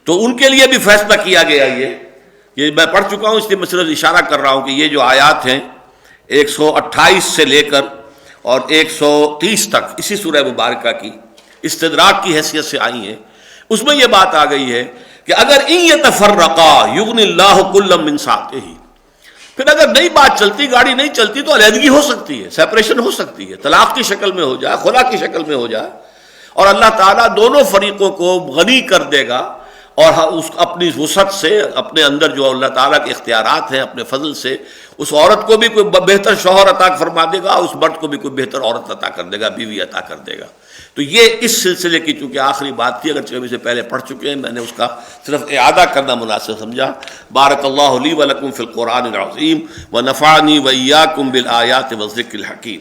تو ان کے لیے بھی فیصلہ کیا گیا یہ میں پڑھ چکا ہوں، اس لیے میں صرف اشارہ کر رہا ہوں کہ یہ جو آیات ہیں 128 سے لے کر اور 130 تک اسی سورہ مبارکہ کی استدراک کی حیثیت سے آئی ہیں، اس میں یہ بات آ گئی ہے کہ اگر ان یتفرقا یغنی اللہ کلا من سعتہ، پھر اگر نئی بات چلتی، گاڑی نہیں چلتی تو علیحدگی ہو سکتی ہے، سیپریشن ہو سکتی ہے، طلاق کی شکل میں ہو جائے، خلا کی شکل میں ہو جائے، اور اللہ تعالیٰ دونوں فریقوں کو غنی کر دے گا، اور اس اپنی وسعت سے، اپنے اندر جو اللہ تعالیٰ کے اختیارات ہیں، اپنے فضل سے اس عورت کو بھی کوئی بہتر شوہر عطا فرما دے گا، اس مرد کو بھی کوئی بہتر عورت عطا کر دے گا، بیوی عطا کر دے گا۔ تو یہ اس سلسلے کی چونکہ آخری بات تھی، اگرچہ ہم اسے پہلے پڑھ چکے ہیں، میں نے اس کا صرف اعادہ کرنا مناسب سمجھا۔ بارک اللہ لی ولکم فی القرآن العظیم ونفعنی وإیاکم بالآیات والذکر الحکیم۔